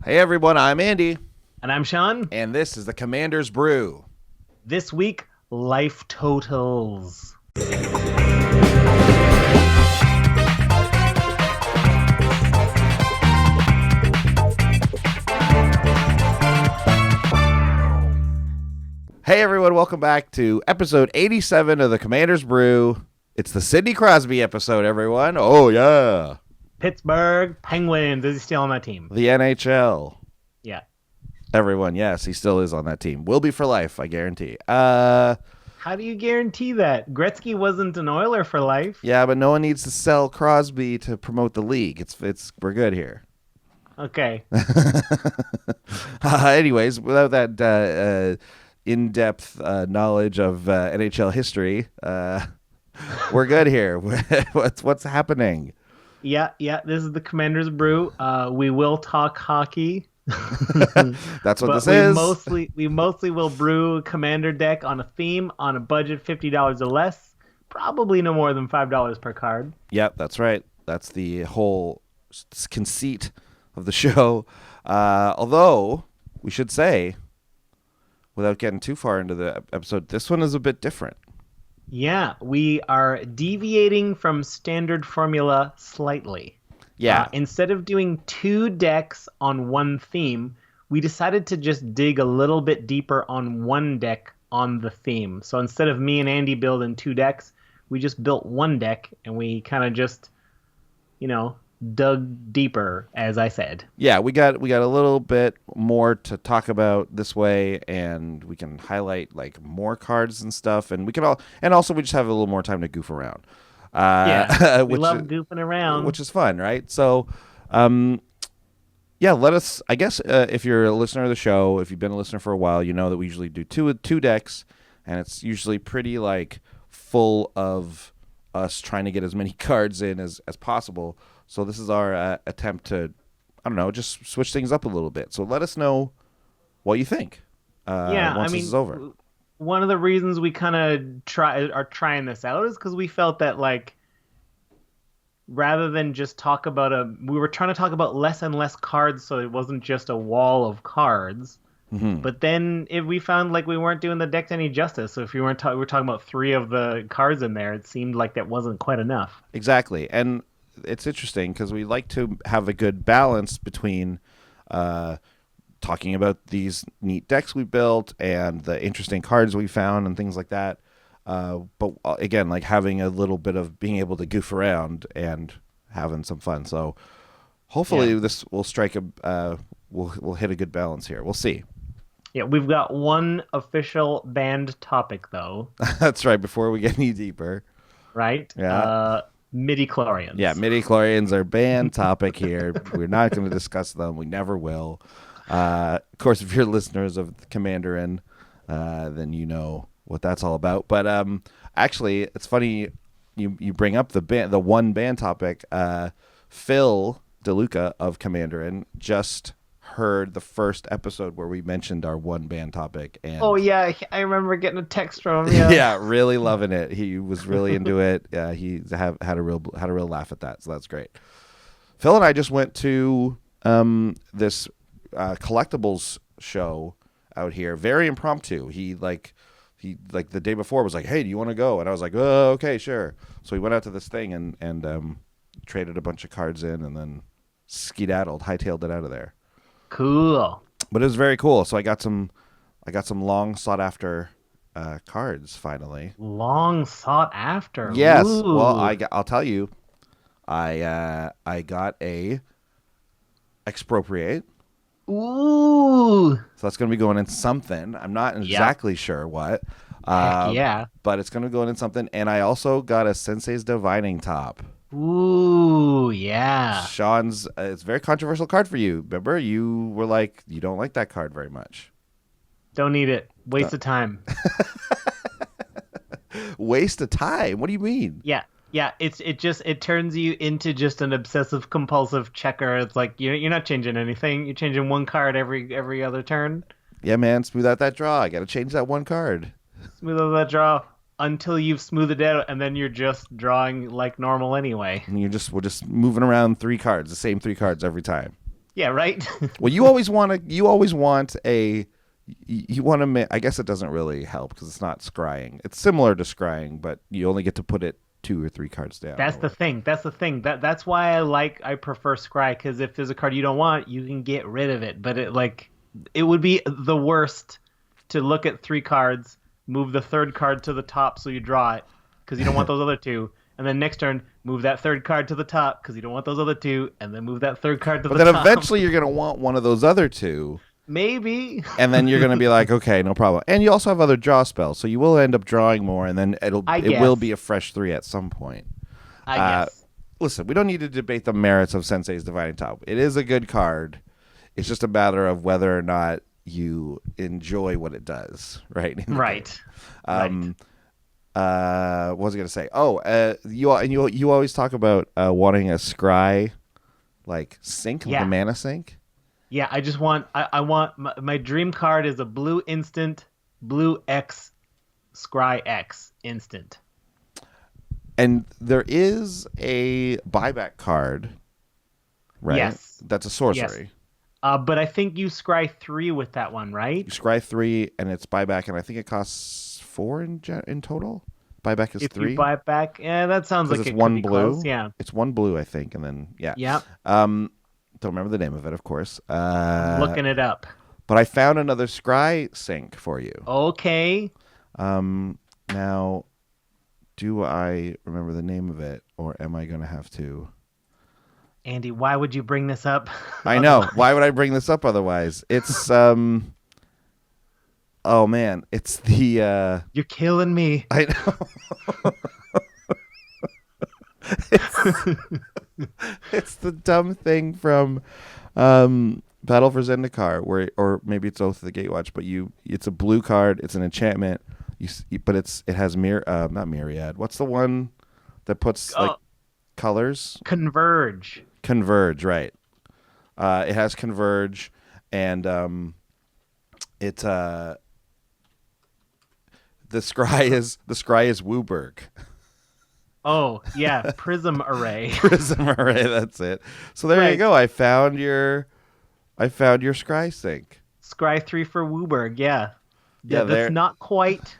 Hey everyone, I'm Andy. And I'm Sean. And this is the Commander's Brew. This week, life totals. Hey everyone, welcome back to episode 87 of the Commander's Brew. It's the Sidney Crosby episode, everyone. Oh, yeah. Pittsburgh Penguins. Is he still on that team? The NHL. Yeah. Everyone, yes, he still is on that team. Will be for life, I guarantee. How do you guarantee that? Gretzky wasn't an Oiler for life. Yeah, but no one needs to sell Crosby to promote the league. We're good here. Okay. Anyways, without that in-depth knowledge of NHL history, we're good here. What's happening? Yeah. This is the Commander's Brew. We will talk hockey. That's what this is. We mostly will brew a Commander deck on a theme on a budget $50 or less. Probably no more than $5 per card. Yep, that's right. That's the whole conceit of the show. Although we should say, without getting too far into the episode, this one is a bit different. Yeah, we are deviating from standard formula slightly. Yeah. Instead of doing two decks on one theme, we decided to just dig a little bit deeper on one deck on the theme. So instead of me and Andy building two decks, we just built one deck and we kind of just, dug deeper, as I said. Yeah, we got a little bit more to talk about this way, and we can highlight like more cards and stuff, and also we just have a little more time to goof around. We love goofing around, which is fun, right? So, let us. I guess if you're a listener of the show, if you've been a listener for a while, you know that we usually do two decks, and it's usually pretty like full of us trying to get as many cards in as possible. So this is our attempt to, just switch things up a little bit. So let us know what you think. Once this is over. One of the reasons we kind of are trying this out is because we felt that rather than just we were trying to talk about less and less cards, so it wasn't just a wall of cards. Mm-hmm. But then we found we weren't doing the deck any justice. So if we're talking about three of the cards in there, it seemed like that wasn't quite enough. Exactly, and it's interesting because we like to have a good balance between talking about these neat decks we built and the interesting cards we found and things like that. But again, having a little bit of being able to goof around and having some fun. So hopefully this will strike we'll hit a good balance here. We'll see. Yeah, we've got one official banned topic though. That's right. Before we get any deeper, right? Yeah. Midi-chlorians. Yeah, midi-chlorians are banned topic here. We're not going to discuss them. We never will. Of course, if you're listeners of Commanderin, then you know what that's all about. But actually, it's funny you bring up the one band topic. Phil DeLuca of Commanderin just heard the first episode where we mentioned our one band topic. And oh yeah, I remember getting a text from him. Yeah, yeah, really loving it. He was really into it. He had a real laugh at that. So that's great. Phil and I just went to this collectibles show out here, very impromptu. He the day before was like, "Hey, do you want to go?" And I was like, "Oh, okay, sure." So we went out to this thing and traded a bunch of cards in, and then skedaddled, hightailed it out of there. Cool. But it was very cool. So I got some long sought after cards finally. Long sought after. Yes. Ooh. Well, I'll tell you, I got a expropriate. Ooh. So that's going to be going in something. I'm not exactly sure what. Yeah. But it's going to go in something. And I also got a Sensei's Divining Top. Ooh, yeah. Sean's, it's a very controversial card for you. Remember, you were like, you don't like that card very much. Don't need it. Waste of time. Waste of time? What do you mean? Yeah. It turns you into just an obsessive compulsive checker. It's like you're not changing anything. You're changing one card every other turn. Yeah, man, smooth out that draw. I got to change that one card. Smooth out that draw. until you've smoothed it out, and then you're just drawing like normal anyway. And we're just moving around three cards, the same three cards every time. Yeah, right. Well, you always want to. You always want a. You want to. I guess it doesn't really help because it's not scrying. It's similar to scrying, but you only get to put it 2 or 3 cards down. That's the thing. That's the thing. That's why I prefer Scry, because if there's a card you don't want, you can get rid of it. But it would be the worst to look at 3 cards, move the third card to the top so you draw it because you don't want those other two, and then next turn move that third card to the top because you don't want those other two, and then move that third card to But the then top. eventually you're gonna want one of those other two. Maybe. And then you're going to be like, okay, no problem. And you also have other draw spells, so you will end up drawing more, and then it will be a fresh 3 at some point. I guess. Listen, we don't need to debate the merits of Sensei's Dividing Top. It is a good card. It's just a matter of whether or not you enjoy what it does, right? Right. What was I going to say? Oh, you always talk about wanting a scry like sink, like a mana sink. Yeah, I want my dream card is a blue instant, blue X, Scry X instant. And there is a buyback card, right? Yes. That's a sorcery. Yes. But I think you scry 3 with that one, right? You scry 3 and it's buyback, and I think it costs 4 in total. Buyback is 3. If you buy it back, yeah, that sounds like it's it one could be blue. close. Yeah. It's 1 blue, I think, and then Yeah. Don't remember the name of it, of course. I'm looking it up. But I found another scry sink for you. Okay. Now, do I remember the name of it, or am I going to have to? Andy, why would you bring this up? I know. Why would I bring this up otherwise? It's oh man, it's the You're killing me. I know. It's the dumb thing from Battle for Zendikar, or maybe it's Oath of the Gatewatch, but it's a blue card, it's an enchantment, but it has not Myriad. What's the one that puts like colors? Converge, right. It has Converge, and it the scry is Wooburg. Oh, yeah, Prism Array. Prism Array, that's it. So there you go. I found your scry sink. Scry 3 for Wooburg, yeah. Yeah, that's not quite.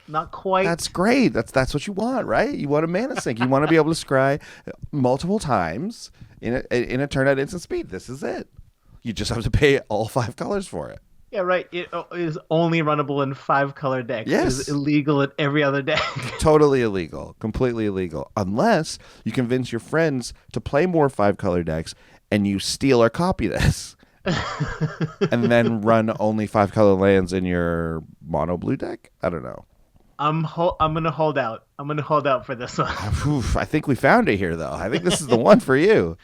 That's great. That's what you want, right? You want a mana sink. You want to be able to scry multiple times in a turn at instant speed. This is it. You just have to pay all 5 colors for it. Yeah, right. It is only runnable in 5-color decks. Yes. It is illegal in every other deck. Totally illegal. Completely illegal. Unless you convince your friends to play more 5-color decks and you steal or copy this. And then run only 5-color lands in your mono blue deck? I don't know. I'm gonna hold out. I'm gonna hold out for this one. Oof, I think we found it here, though. I think this is the one for you.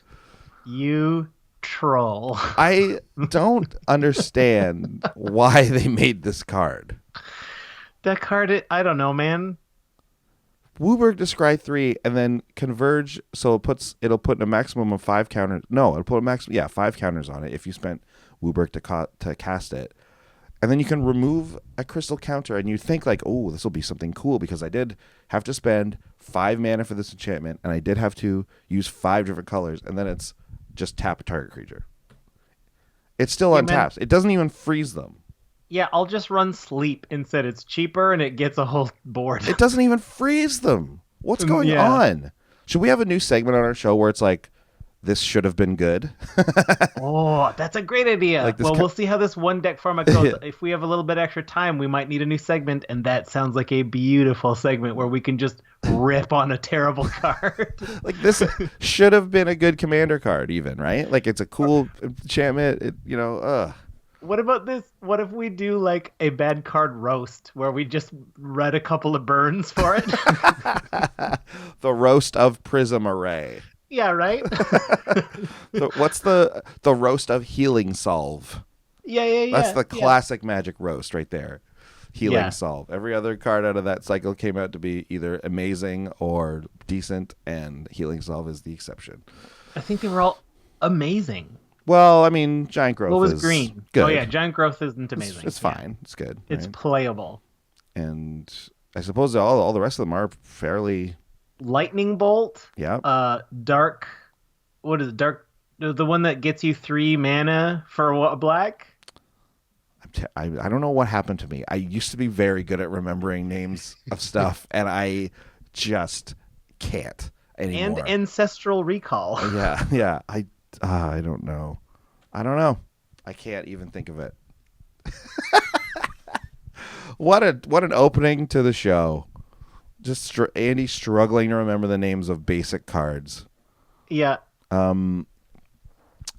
You troll. I don't understand why they made this card. That card, I don't know, man. Wooburg to scry 3 and then Converge, so it'll put a maximum of 5 counters. No, it'll put a maximum 5 counters on it if you spent Wooburg to cast it. And then you can remove a crystal counter, and you think like, oh, this will be something cool because I did have to spend 5 mana for this enchantment, and I did have to use 5 different colors, and then it's just tap a target creature. It's still untapped. It doesn't even freeze them. Yeah, I'll just run Sleep instead. It's cheaper and it gets a whole board. It doesn't even freeze them. What's going on? Should we have a new segment on our show where it's like, this should have been good? Oh, that's a great idea. Like we'll see how this one deck format goes. If we have a little bit extra time, we might need a new segment, and that sounds like a beautiful segment where we can just rip on a terrible card. Like this should have been a good commander card even, right? Like it's a cool enchantment, What about this? What if we do like a bad card roast where we just read a couple of burns for it? The roast of Prism Array. Yeah, right? What's the roast of Healing Solve? Yeah. That's the classic Magic roast right there. Healing Solve. Every other card out of that cycle came out to be either amazing or decent, and Healing Solve is the exception. I think they were all amazing. Well, I mean, Giant Growth was is green. Good. Oh, yeah, Giant Growth isn't amazing. It's fine. It's good. It's right? playable. And I suppose all the rest of them are fairly... Lightning Bolt. Yeah. Dark... What is it? Dark The one that gets you 3 mana for what black? I don't know what happened to me. I used to be very good at remembering names of stuff, and I just can't And anymore. ancestral recall. Yeah, yeah. I don't know. I don't know. I can't even think of it. What an opening to the show. Just Andy struggling to remember the names of basic cards. Yeah.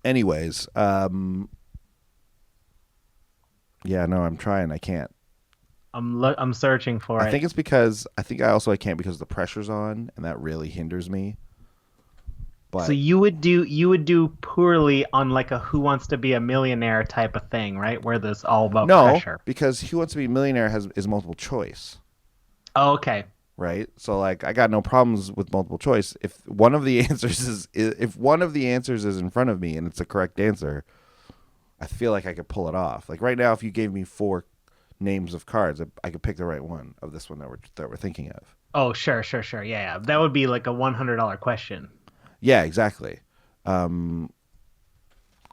Anyways, yeah, no, I'm trying. I can't. I'm searching for I it. think it's because I can't because the pressure's on, and that really hinders me. So But you would do poorly on like a Who Wants to Be a Millionaire type of thing, right? Where there's all about no, pressure. because Who Wants to Be a Millionaire is multiple choice, Oh, okay. right? So like, I got no problems with multiple choice. If one of the answers is in front of me and it's a correct answer, I feel like I could pull it off. Like right now, if you gave me 4 names of cards, I could pick the right one of this one that we're thinking of. Oh, sure. Yeah, yeah. That would be like a $100 question. Yeah, exactly. Hang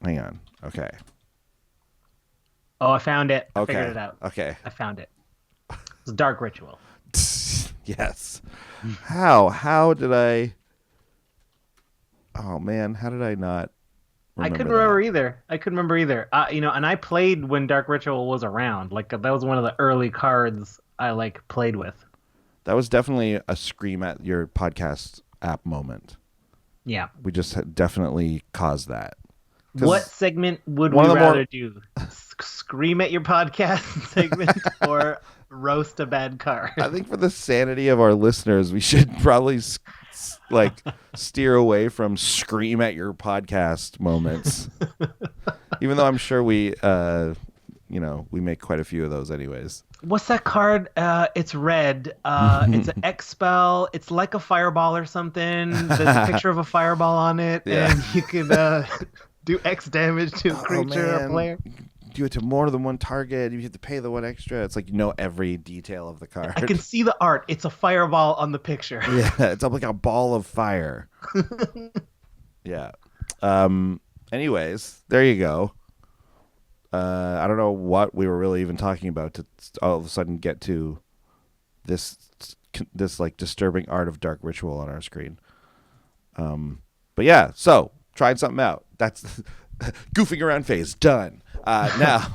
on. Okay. Oh, I found it. I Okay. figured it out. Okay. I found it. It's Dark Ritual. Yes. How did I? Oh man, how did I not I remember couldn't that? remember either. I couldn't remember either. And I played when Dark Ritual was around. Like that was one of the early cards I like played with. That was definitely a scream at your podcast app moment. Yeah. We just definitely caused that. 'Cause What segment would one we of the more- rather do? Scream at your podcast segment or roast a bad card? I think for the sanity of our listeners, we should probably like steer away from scream at your podcast moments. Even though I'm sure we make quite a few of those anyways. What's that card? It's red. It's an X spell. It's like a fireball or something. There's a picture of a fireball on it, Yeah. and you can do X damage to a creature or player. Do it to more than one target. You have to pay the one extra. It's like you know every detail of the card. I can see the art. It's a fireball on the picture. Yeah, it's like a ball of fire. Yeah. Anyways, there you go. I don't know what we were really even talking about to all of a sudden get to this like disturbing art of Dark Ritual on our screen. But yeah, so tried something out. That's goofing around phase done. Now,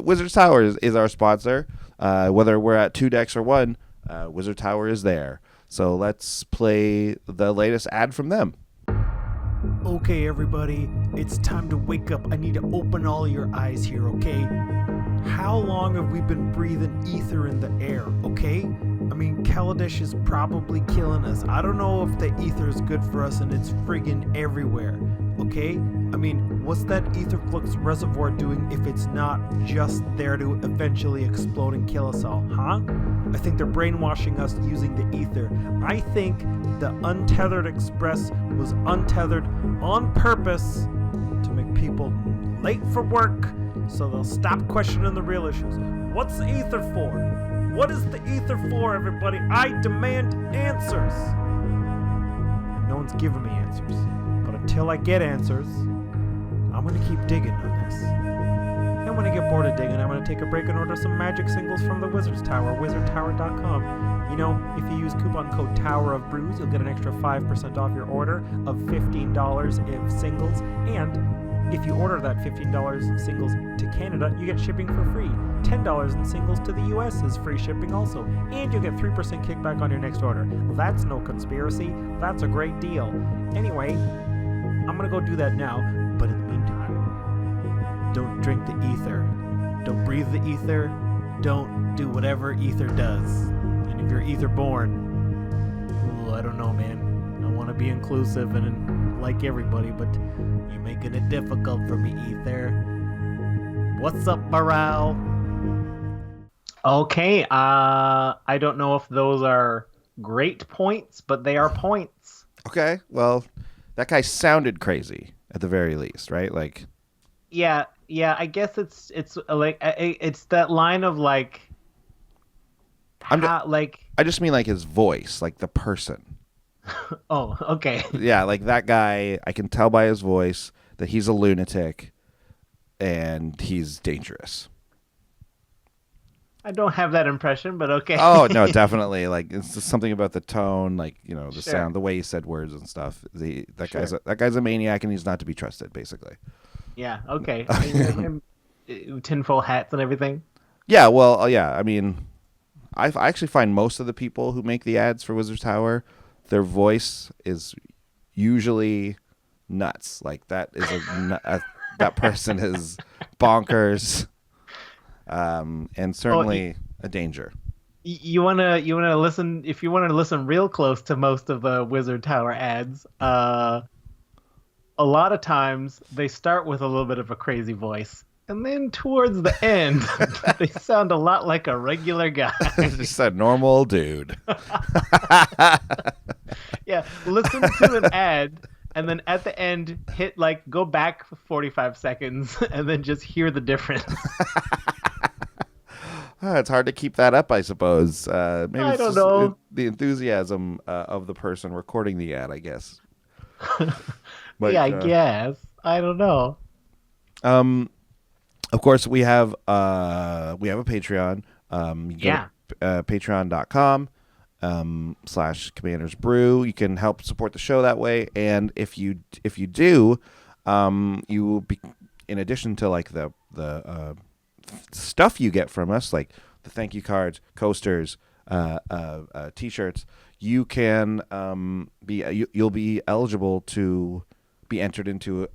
Wizard's Tower is our sponsor. Whether we're at 2 decks or 1, Wizard Tower is there. So let's play the latest ad from them. Okay, everybody, it's time to wake up. I need to open all your eyes here, okay? How long have we been breathing ether in the air, okay? I mean, Kaladesh is probably killing us. I don't know if the ether is good for us and it's friggin' everywhere, okay? I mean, what's that ether flux reservoir doing if it's not just there to eventually explode and kill us all, huh? I think they're brainwashing us using the ether. I think the Untethered Express was untethered on purpose to make people late for work so they'll stop questioning the real issues. What's the ether for? What is the ether for, everybody? I demand answers. And no one's giving me answers. But until I get answers, I'm going to keep digging on this. And when I get bored of digging, I'm going to take a break and order some magic singles from the Wizard's Tower, wizardtower.com. You know, if you use coupon code Tower of Brews, you'll get an extra 5% off your order of $15 if singles. And if you order that $15 singles to Canada, you get shipping for free. $10 in singles to the US is free shipping also. And you'll get 3% kickback on your next order. That's no conspiracy. That's a great deal. Anyway, I'm going to go do that now. But in the meantime, don't drink the ether. Don't breathe the ether. Don't do whatever ether does. And if you're ether born, ooh, I don't know, man. I want to be inclusive and like everybody, but you're making it difficult for me, ether. What's up, morale? Okay, I don't know if those are great points, but they are points. Okay, well, that guy sounded crazy at the very least, right? Like, Yeah, I guess it's like it's that line of like, I just mean like his voice, like the person. Oh, okay. Yeah, like that guy, I can tell by his voice that he's a lunatic and he's dangerous. I don't have that impression, but okay. Oh no, definitely. Like it's just something about the tone, like the Sure. sound, the way he said words and stuff. Sure. That guy's a maniac, and he's not to be trusted, basically. Yeah, okay. Tinfoil hats and everything. Yeah, well, yeah. I mean, I actually find most of the people who make the ads for Wizard's Tower, their voice is usually nuts. Like that is that person is bonkers, and certainly a danger. You wanna listen if you want to listen real close to most of the Wizard Tower ads. A lot of times they start with a little bit of a crazy voice, and then towards the end, they sound a lot like a regular guy. Just a normal dude. Yeah, listen to an ad, and then at the end, hit like go back 45 seconds, and then just hear the difference. It's hard to keep that up, I suppose. Maybe I it's don't just know. the enthusiasm of the person recording the ad, I guess. But, Yeah, I guess. I don't know. of course, we have a Patreon. You can Yeah. go to, patreon.com / Commanders Brew. You can help support the show that way, and if you do, you will be, in addition to like the stuff you get from us, like the thank you cards, coasters, t-shirts, you can you'll be eligible to be entered into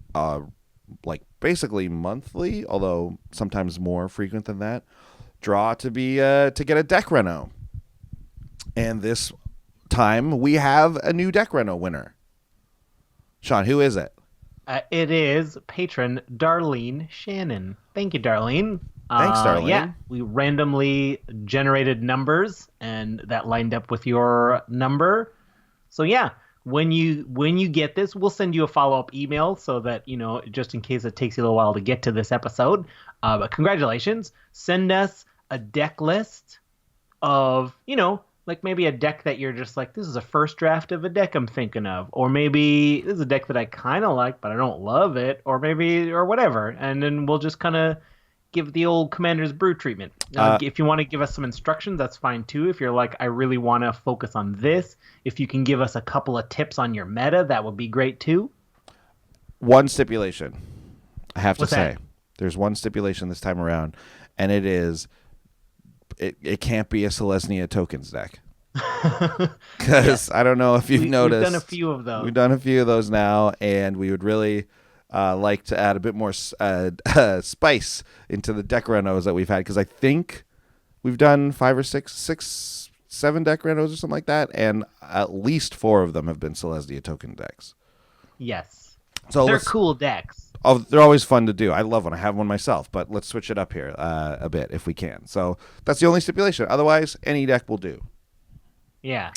like basically monthly, although sometimes more frequent than that, draw to be to get a deck reno. And this time we have a new deck reno winner. Sean, who is it? It is patron Darlene Shannon. Thank you, Darlene. Thanks, Darlene. Yeah, we randomly generated numbers, and that lined up with your number. So yeah, when you get this, we'll send you a follow-up email so that just in case it takes you a little while to get to this episode. But congratulations! Send us a deck list of like maybe a deck that you're just like, this is a first draft of a deck I'm thinking of, or maybe this is a deck that I kind of like but I don't love it, or whatever, and then we'll just kind of give the old Commander's Brew treatment. If you want to give us some instructions, that's fine too. If you're like, I really want to focus on this, if you can give us a couple of tips on your meta, that would be great too. One stipulation, I have to What's say. that? There's one stipulation this time around, and it is it can't be a Selesnya tokens deck. Because I don't know if you've noticed. We've done a few of those. We've done a few of those now, and we would really like to add a bit more spice into the deck renos that we've had, because I think we've done 5 or 6, 7 deck renos or something like that, and at least 4 of them have been Selesnya token decks. Yes. So They're cool decks. Oh, they're always fun to do. I love one. I have one myself, but let's switch it up here a bit if we can. So that's the only stipulation. Otherwise, any deck will do. Yeah.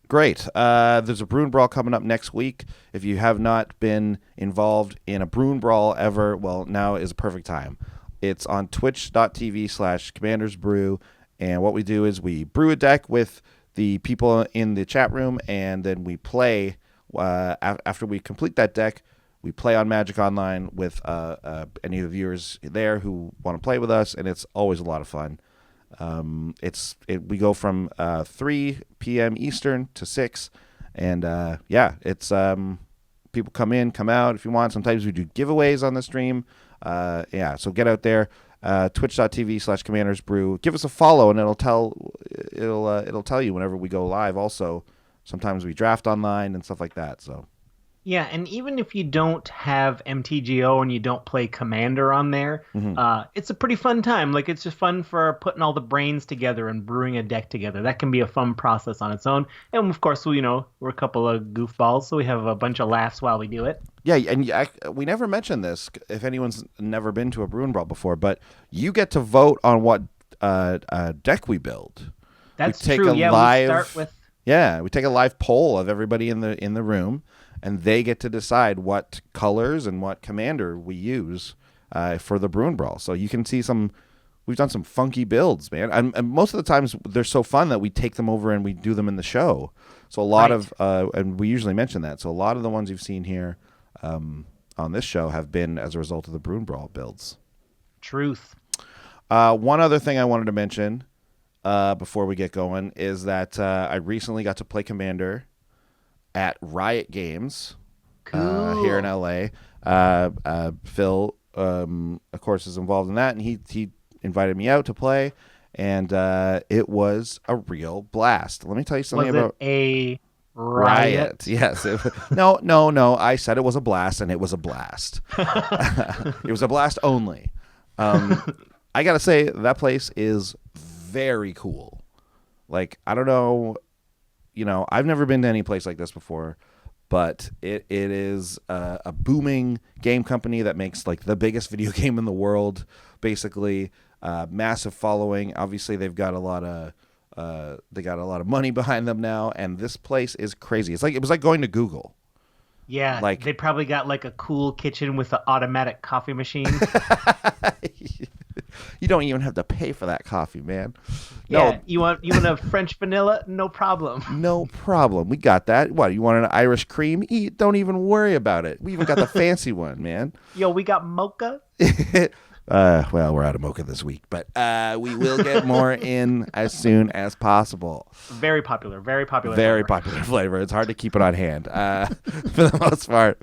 Great. There's a Brew Brawl coming up next week. If you have not been involved in a Brew Brawl ever, well, now is a perfect time. It's on twitch.tv / Commanders Brew, and what we do is we brew a deck with the people in the chat room, and then we play. After we complete that deck, we play on Magic Online with any of the viewers there who want to play with us, and it's always a lot of fun. We go from 3 p.m. Eastern to 6, and it's people come in, come out if you want. Sometimes we do giveaways on the stream. So get out there, twitch.tv / Commanders Brew. Give us a follow, and it'll tell you whenever we go live. Also, sometimes we draft online and stuff like that. So. Yeah, and even if you don't have MTGO and you don't play Commander on there, it's a pretty fun time. Like, it's just fun for putting all the brains together and brewing a deck together. That can be a fun process on its own. And, of course, we're a couple of goofballs, so we have a bunch of laughs while we do it. Yeah, and we never mentioned this, if anyone's never been to a Brew Brawl before, but you get to vote on what deck we build. That's we take true. A yeah, live, we start with... Yeah, we take a live poll of everybody in the room, and they get to decide what colors and what commander we use for the Brew Brawl. So you can see we've done some funky builds, man. And most of the times they're so fun that we take them over and we do them in the show. So a lot Right. of, and we usually mention that. So a lot of the ones you've seen here on this show have been as a result of the Brew and Brawl builds. Truth. One other thing I wanted to mention before we get going is that I recently got to play Commander at Riot Games here in LA. Phil, of course, is involved in that, and he invited me out to play, and it was a real blast. Let me tell you something Was about it a riot? Yes. No. I said it was a blast, and it was a blast. It was a blast only. I gotta say that place is very cool. Like, I don't know, I've never been to any place like this before, but it is a booming game company that makes like the biggest video game in the world, basically. Massive following. Obviously, they've got a lot of money behind them now, and this place is crazy. It was like going to Google. Yeah, Like- they probably got like a cool kitchen with an automatic coffee machine. You don't even have to pay for that coffee, man. Yeah, No, you want a French vanilla? No problem. no problem. We got that. What, you want an Irish cream? Don't even worry about it. We even got the fancy one, man. Yo, we got mocha. Well, we're out of mocha this week, but we will get more in as soon as possible. Very popular. Very popular. Very flavor. popular flavor. It's hard to keep it on hand for the most part.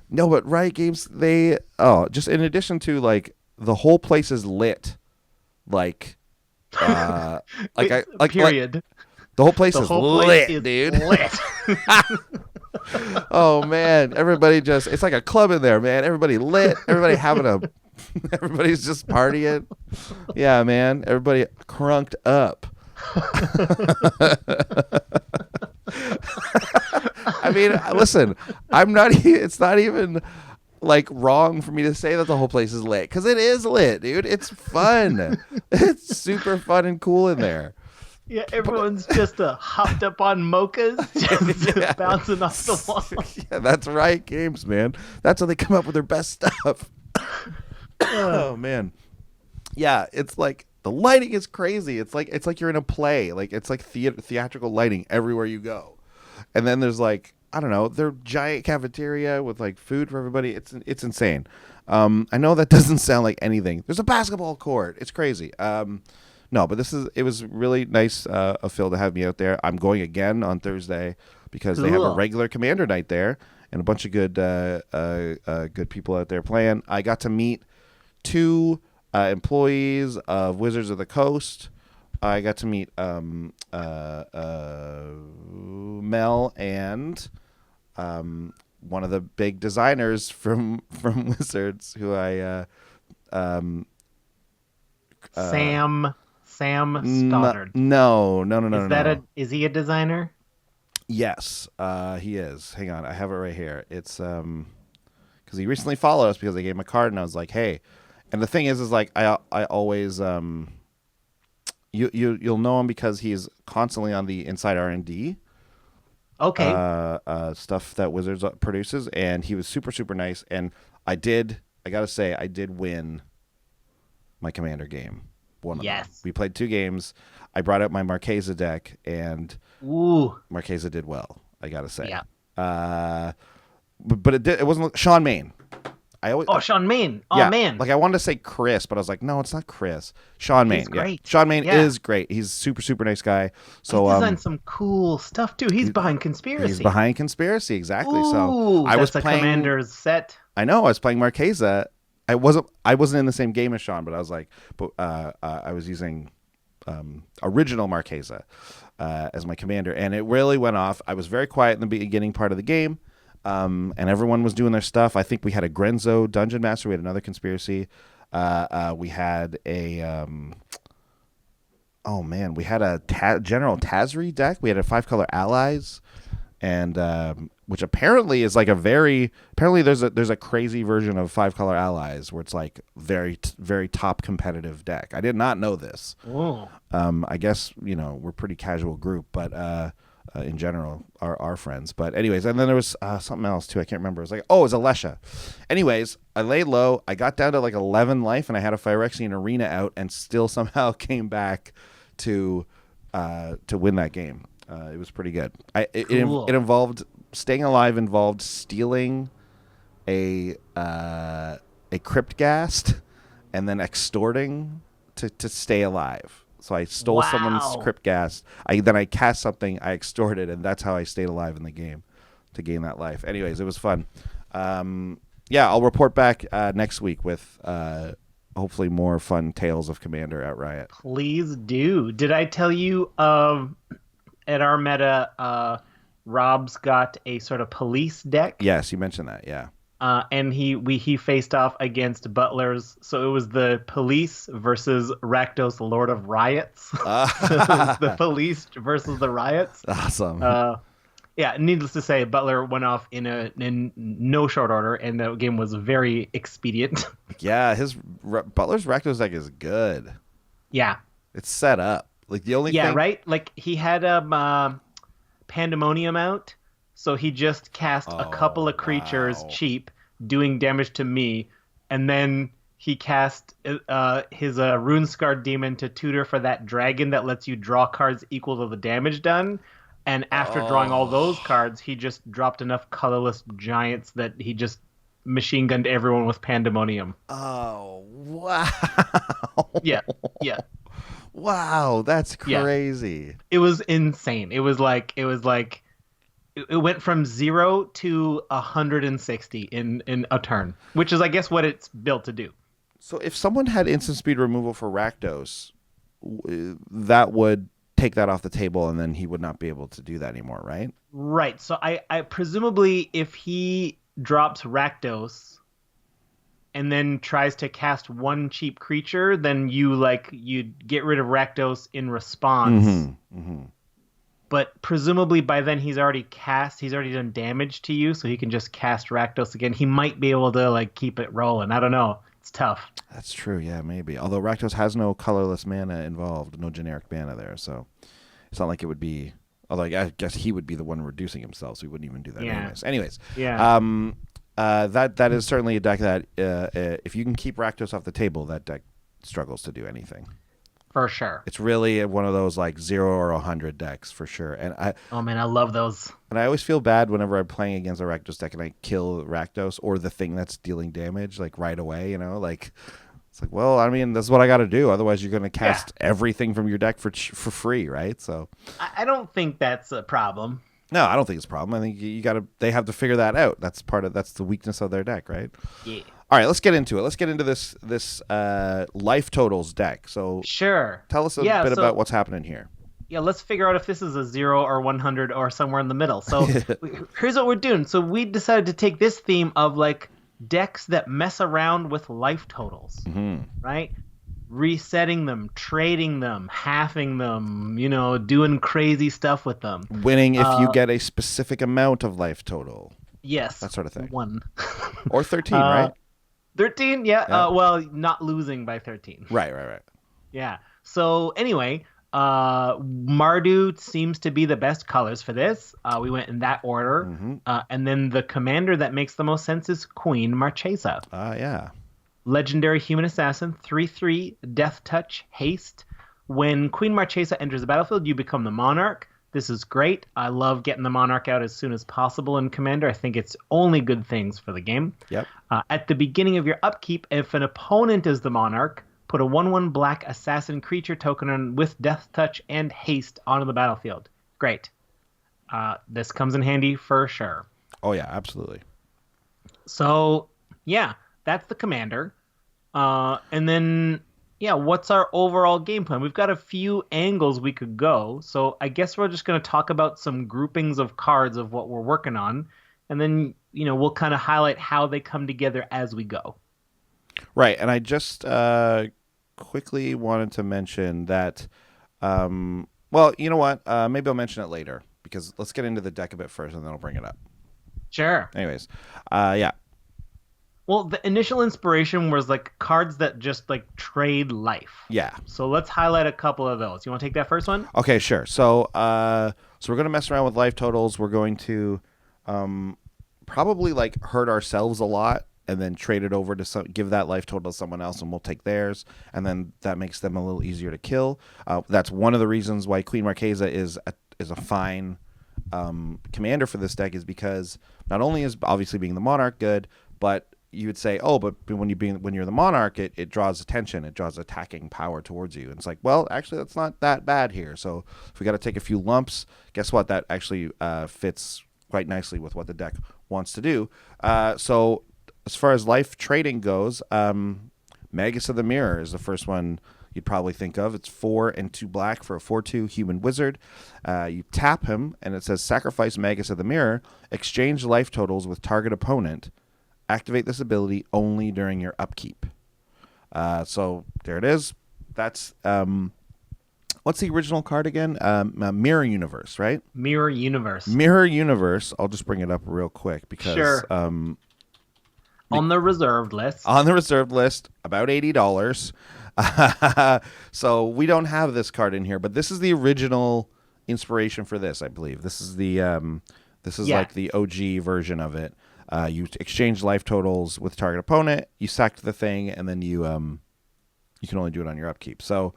No, but Riot Games, just in addition to like the whole place is lit, like Period. the whole place The is whole lit, place is dude. lit. Oh man, everybody it's like a club in there, man. Everybody lit. Everybody's just partying. Yeah, man. Everybody crunked up. I mean, listen, it's not even like wrong for me to say that the whole place is lit, because it is lit, dude. It's fun. It's super fun and cool in there. Yeah, everyone's just hopped up on mochas, just bouncing off the wall. Yeah, that's Riot Games, man. That's how they come up with their best stuff. Oh man, yeah. It's like the lighting is crazy. It's like you're in a play. Like, it's like theatrical lighting everywhere you go. And then there's like, I don't know, their giant cafeteria with like food for everybody. It's insane. I know that doesn't sound like anything. There's a basketball court. It's crazy. No, but it was really nice of Phil to have me out there. I'm going again on Thursday because they have a Cool. regular Commander night there and a bunch of good people out there playing. I got to meet 2 employees of Wizards of the Coast. I got to meet Mel and one of the big designers from Wizards, who I Sam Stoddard. No. Is he a designer? Yes, he is. Hang on, I have it right here. It's because he recently followed us because I gave him a card, and I was like, hey. And the thing is like I always you'll know him because he's constantly on the Inside R&D. Okay. Stuff that Wizards produces, and he was super, super nice. And I gotta say, I did win my Commander game. One of them. We played 2 games. I brought out my Marchesa deck, and Ooh. Marchesa did well, I gotta say. Yeah. But it wasn't Sean Main. Sean Main. Oh, yeah, man. Like, I wanted to say Chris, but I was like, no, it's not Chris. Sean Main. He's great. Yeah. Sean Main Yeah. is great. He's a super, super nice guy. So he designed some cool stuff, too. He's behind Conspiracy. He's behind Conspiracy, exactly. Ooh, so I was playing Commander's set. I know. I was playing Marchesa. I wasn't in the same game as Sean, but I was like, I was using original Marchesa as my commander, and it really went off. I was very quiet in the beginning part of the game, and everyone was doing their stuff. I think we had a Grenzo Dungeon Master. We had another Conspiracy. We had a we had a General Tazri deck. We had a 5-color allies, and which apparently is like apparently there's a crazy version of 5-color allies where it's like very very top competitive deck. I did not know this. Ooh. I guess we're a pretty casual group, but in general our friends. But anyways, and then there was something else too. I can't remember. It was like, it was Alesha. Anyways, I laid low. I got down to like 11 life, and I had a Phyrexian Arena out, and still somehow came back to win that game. It was pretty good. Cool. It involved staying alive. Involved stealing a crypt ghast and then extorting to stay alive. So I stole someone's Wow. crypt ghast. Then I cast something. I extorted, and that's how I stayed alive in the game to gain that life. Anyways, it was fun. Yeah, I'll report back next week with hopefully more fun tales of Commander at Riot. Please do. Did I tell you at our meta, Rob's got a sort of police deck? Yes, you mentioned that. Yeah. And he faced off against Butler's, so it was the police versus Rakdos, Lord of Riots. So it was the police versus the riots. Awesome. Yeah, needless to say, Butler went off in no short order, and the game was very expedient. Yeah, Butler's Rakdos deck is good. Yeah. It's set up. Like the only thing, Right? Like he had Pandemonium out, so he just cast a couple of creatures wow. cheap, doing damage to me, and then he cast his Runescarred Demon to tutor for that dragon that lets you draw cards equal to the damage done. And after drawing all those cards, he just dropped enough colorless giants that he just machine gunned everyone with Pandemonium. Oh, wow. Yeah. Wow, that's crazy. It was insane. It went from 0 to 160 in a turn, which is, I guess, what it's built to do. So if someone had instant speed removal for Rakdos, that would take that off the table, and then he would not be able to do that anymore, right? Right. So I presumably, if he drops Rakdos and then tries to cast one cheap creature, then you get rid of Rakdos in response. But presumably by then he's already done damage to you, so he can just cast Rakdos again. He might be able to keep it rolling. I don't know. It's tough. That's true, yeah, maybe. Although Rakdos has no colorless mana involved, no generic mana there, so it's not like it would be. Although I guess he would be the one reducing himself, so he wouldn't even do that anyways. Yeah. That is certainly a deck that if you can keep Rakdos off the table, that deck struggles to do anything. For sure. It's really one of those 0 or 100 decks for sure. And Oh man, I love those. And I always feel bad whenever I'm playing against a Rakdos deck and I kill Rakdos or the thing that's dealing damage right away. It's well, I mean, that's what I got to do. Otherwise, you're going to cast everything from your deck for free, right? So I don't think that's a problem. No, I don't think it's a problem. I think they have to figure that out. That's the weakness of their deck, right? Yeah. All right, let's get into it. Let's get into this life totals deck. So sure. Tell us a bit about what's happening here. Yeah, let's figure out if this is a 0 or 100 or somewhere in the middle. So here's what we're doing. So we decided to take this theme of decks that mess around with life totals, right? Resetting them, trading them, halving them, doing crazy stuff with them. Winning if you get a specific amount of life total. Yes. That sort of thing. 1. Or 13, right? 13, yeah. Well, not losing by 13. Right. Yeah. So anyway, Mardu seems to be the best colors for this. We went in that order. And then the commander that makes the most sense is Queen Marchesa. Yeah. Legendary human assassin, 3/3, death touch, haste. When Queen Marchesa enters the battlefield, you become the monarch. This is great. I love getting the monarch out as soon as possible in Commander. I think it's only good things for the game. Yep. At the beginning of your upkeep, if an opponent is the monarch, put a 1/1 black assassin creature token with death touch and haste onto the battlefield. Great. This comes in handy for sure. Oh, yeah, absolutely. So, yeah, that's the commander. And then, what's our overall game plan? We've got a few angles we could go. So I guess we're just going to talk about some groupings of cards of what we're working on. And then, we'll kind of highlight how they come together as we go. Right. And I just quickly wanted to mention that, well, you know what? Maybe I'll mention it later because let's get into the deck a bit first and then I'll bring it up. Sure. Anyways, yeah. Well, the initial inspiration was cards that just trade life. Yeah. So let's highlight a couple of those. You want to take that first one? Okay, sure. So we're going to mess around with life totals. We're going to probably hurt ourselves a lot and then trade it over to give that life total to someone else and we'll take theirs. And then that makes them a little easier to kill. That's one of the reasons why Queen Marchesa is a fine commander for this deck is because not only is obviously being the monarch good, but you would say, oh, but when you're the monarch, it draws attention, it draws attacking power towards you. And it's like, well, actually, that's not that bad here. So if we got to take a few lumps, guess what? That actually fits quite nicely with what the deck wants to do. So as far as life trading goes, Magus of the Mirror is the first one you'd probably think of. It's 4 and 2 black for a 4/2 human wizard. You tap him, and it says sacrifice Magus of the Mirror, exchange life totals with target opponent. Activate this ability only during your upkeep. So there it is. That's what's the original card again? Mirror Universe, right? Mirror Universe. Mirror Universe. I'll just bring it up real quick because sure. On the reserved list. On the reserved list, about $80. So we don't have this card in here, but this is the original inspiration for this, I believe. This is the like the OG version of it. You exchange life totals with target opponent, you sack the thing, and then you can only do it on your upkeep. So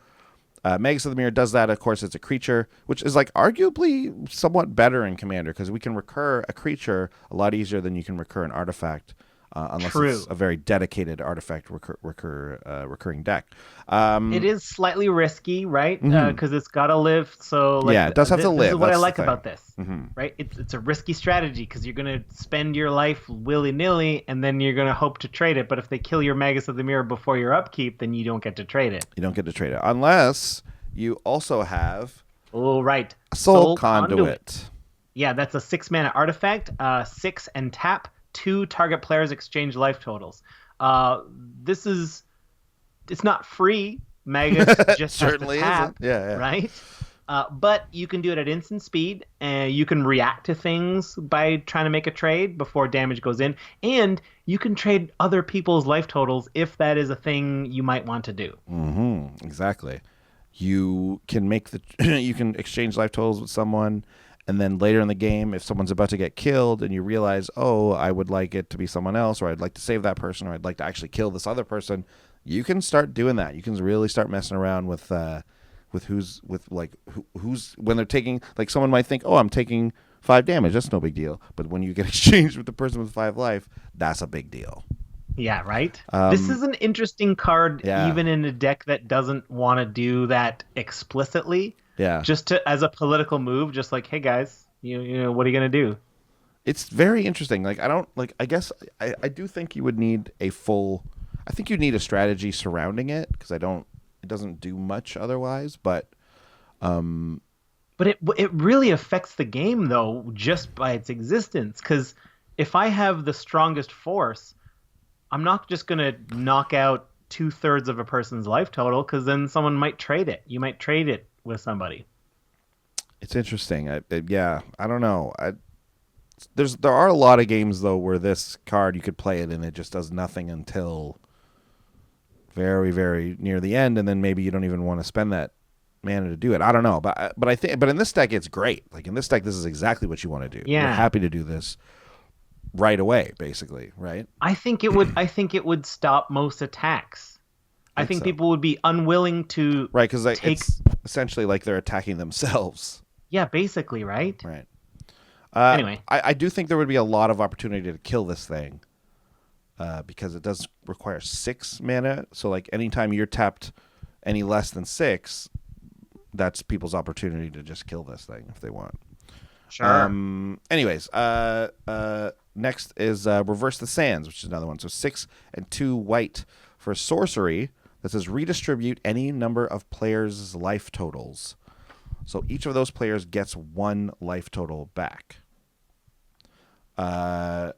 Magus of the Mirror does that. Of course, it's a creature, which is like arguably somewhat better in Commander because we can recur a creature a lot easier than you can recur an artifact. Unless it's a very dedicated artifact recurring deck. It is slightly risky, right? Because it's got to live. So like, it does have to live. This is what I like about this, right? It's a risky strategy because you're going to spend your life willy-nilly, and then you're going to hope to trade it. But if they kill your Magus of the Mirror before your upkeep, then you don't get to trade it. You don't get to trade it. Unless you also have... Oh, right. Soul Conduit. Yeah, that's a 6-mana artifact, 6 and tap. 2 target players exchange life totals. It's not free. Magus just certainly tap, isn't. Yeah. Right? But you can do it at instant speed, and you can react to things by trying to make a trade before damage goes in, and you can trade other people's life totals if that is a thing you might want to do. Exactly. You can you can exchange life totals with someone. And then later in the game, if someone's about to get killed and you realize, oh, I would like it to be someone else, or I'd like to save that person, or I'd like to actually kill this other person, you can start doing that. You can really start messing around with who's when they're taking, like someone might think, oh, I'm taking 5 damage. That's no big deal. But when you get exchanged with the person with 5 life, that's a big deal. Yeah, right? This is an interesting card, even in a deck that doesn't want to do that explicitly. Yeah. Just as a political move, just like, hey guys, you know, what are you gonna do? It's very interesting. Like I guess I do think you would need I think you need a strategy surrounding it because it doesn't do much otherwise. But it really affects the game though, just by its existence. Because if I have the strongest force, I'm not just gonna knock out 2/3 of a person's life total because then someone might trade it. You might trade it with somebody. It's interesting. I don't know. There are a lot of games though where this card you could play it and it just does nothing until very, very near the end, and then maybe you don't even want to spend that mana to do it. I don't know, but in this deck it's great. Like in this deck, this is exactly what you want to do. Yeah. You're happy to do this right away, basically, right? I think it would stop most attacks. I think people would be unwilling to because it's essentially like they're attacking themselves. Yeah, basically, right? Right. Anyway. I do think there would be a lot of opportunity to kill this thing because it does require 6 mana. So like anytime you're tapped any less than 6, that's people's opportunity to just kill this thing if they want. Sure. Anyways, next is Reverse the Sands, which is another one. So 6 and 2 white for sorcery. That says redistribute any number of players' life totals. So each of those players gets 1 life total back. So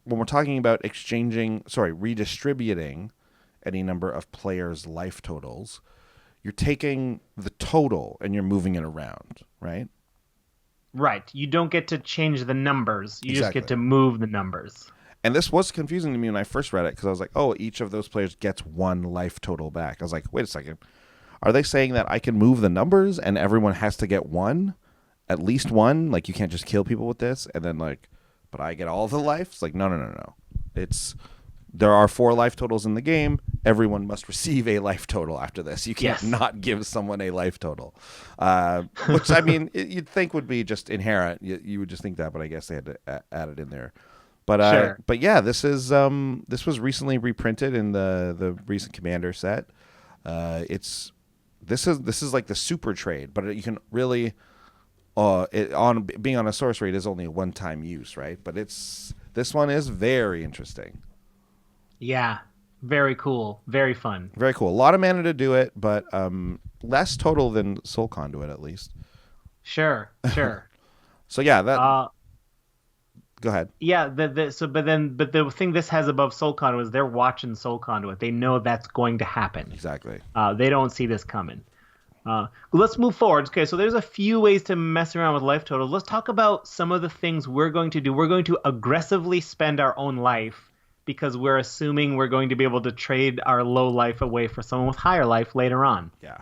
when we're talking about redistributing any number of players' life totals, you're taking the total and you're moving it around, right? Right. You don't get to change the numbers. You just get to move the numbers. And this was confusing to me when I first read it because I was like, oh, each of those players gets 1 life total back. I was like, wait a second. Are they saying that I can move the numbers and everyone has to get 1? At least 1? Like, you can't just kill people with this? And then, like, but I get all the life? It's like, no. There are 4 life totals in the game. everyone must receive a life total after this. You can't Yes. not give someone a life total, which I mean you'd think would be just inherent. You would just think that, but I guess they had to add it in there. But Sure. but yeah, this was recently reprinted in the recent Commander set. This is like the super trade, but you can really being on a source rate is only a one-time use, right? But this one is very interesting. Yeah. Very cool. Very fun. Very cool. A lot of mana to do it, but less total than Soul Conduit at least. Sure. Sure. So yeah, that. Go ahead. Yeah, but the thing this has above Soul Conduit is they're watching Soul Conduit. They know that's going to happen. Exactly. They don't see this coming. Let's move forward. Okay, so there's a few ways to mess around with life totals. Let's talk about some of the things we're going to do. We're going to aggressively spend our own life because we're assuming we're going to be able to trade our low life away for someone with higher life later on. Yeah.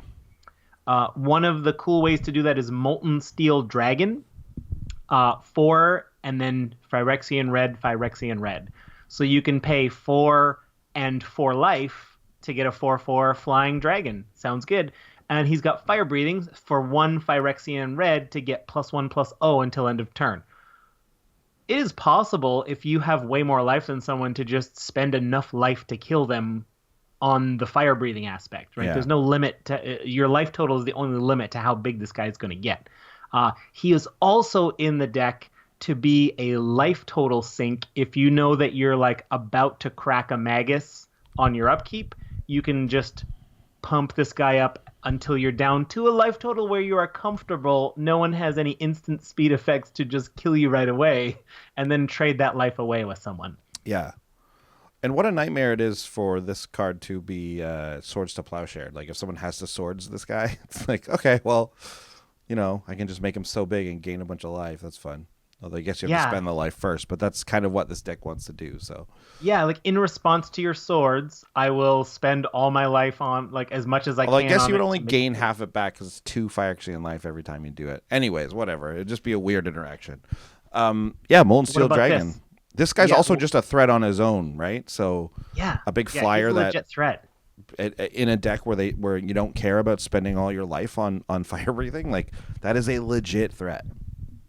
One of the cool ways to do that is Molten Steel Dragon. 4 and then Phyrexian Red. So you can pay 4 and 4 life to get a 4/4 flying dragon. Sounds good. And he's got fire breathings for 1 Phyrexian Red to get +1/+0 until end of turn. It is possible if you have way more life than someone to just spend enough life to kill them on the fire breathing aspect, right? Yeah. There's no limit to your life total is the only limit to how big this guy is going to get. He is also in the deck to be a life total sink. If you know that you're like about to crack a Magus on your upkeep, you can just pump this guy up until you're down to a life total where you are comfortable. No one has any instant speed effects to just kill you right away, and then trade that life away with someone. Yeah. And what a nightmare it is for this card to be Swords to Plowshare. Like if someone has to swords this guy, it's like, okay, well, I can just make him so big and gain a bunch of life. That's fun. Although I guess you have to spend the life first, but that's kind of what this deck wants to do. So yeah, like in response to your swords, I will spend all my life on like as much as I can. I guess you would only gain half it back because it's 2 Phyrexian life every time you do it. Anyways, whatever. It'd just be a weird interaction. Molten Steel Dragon. This guy's also just a threat on his own, right? So a big flyer he's a legit threat. In a deck where you don't care about spending all your life on fire breathing, like that is a legit threat.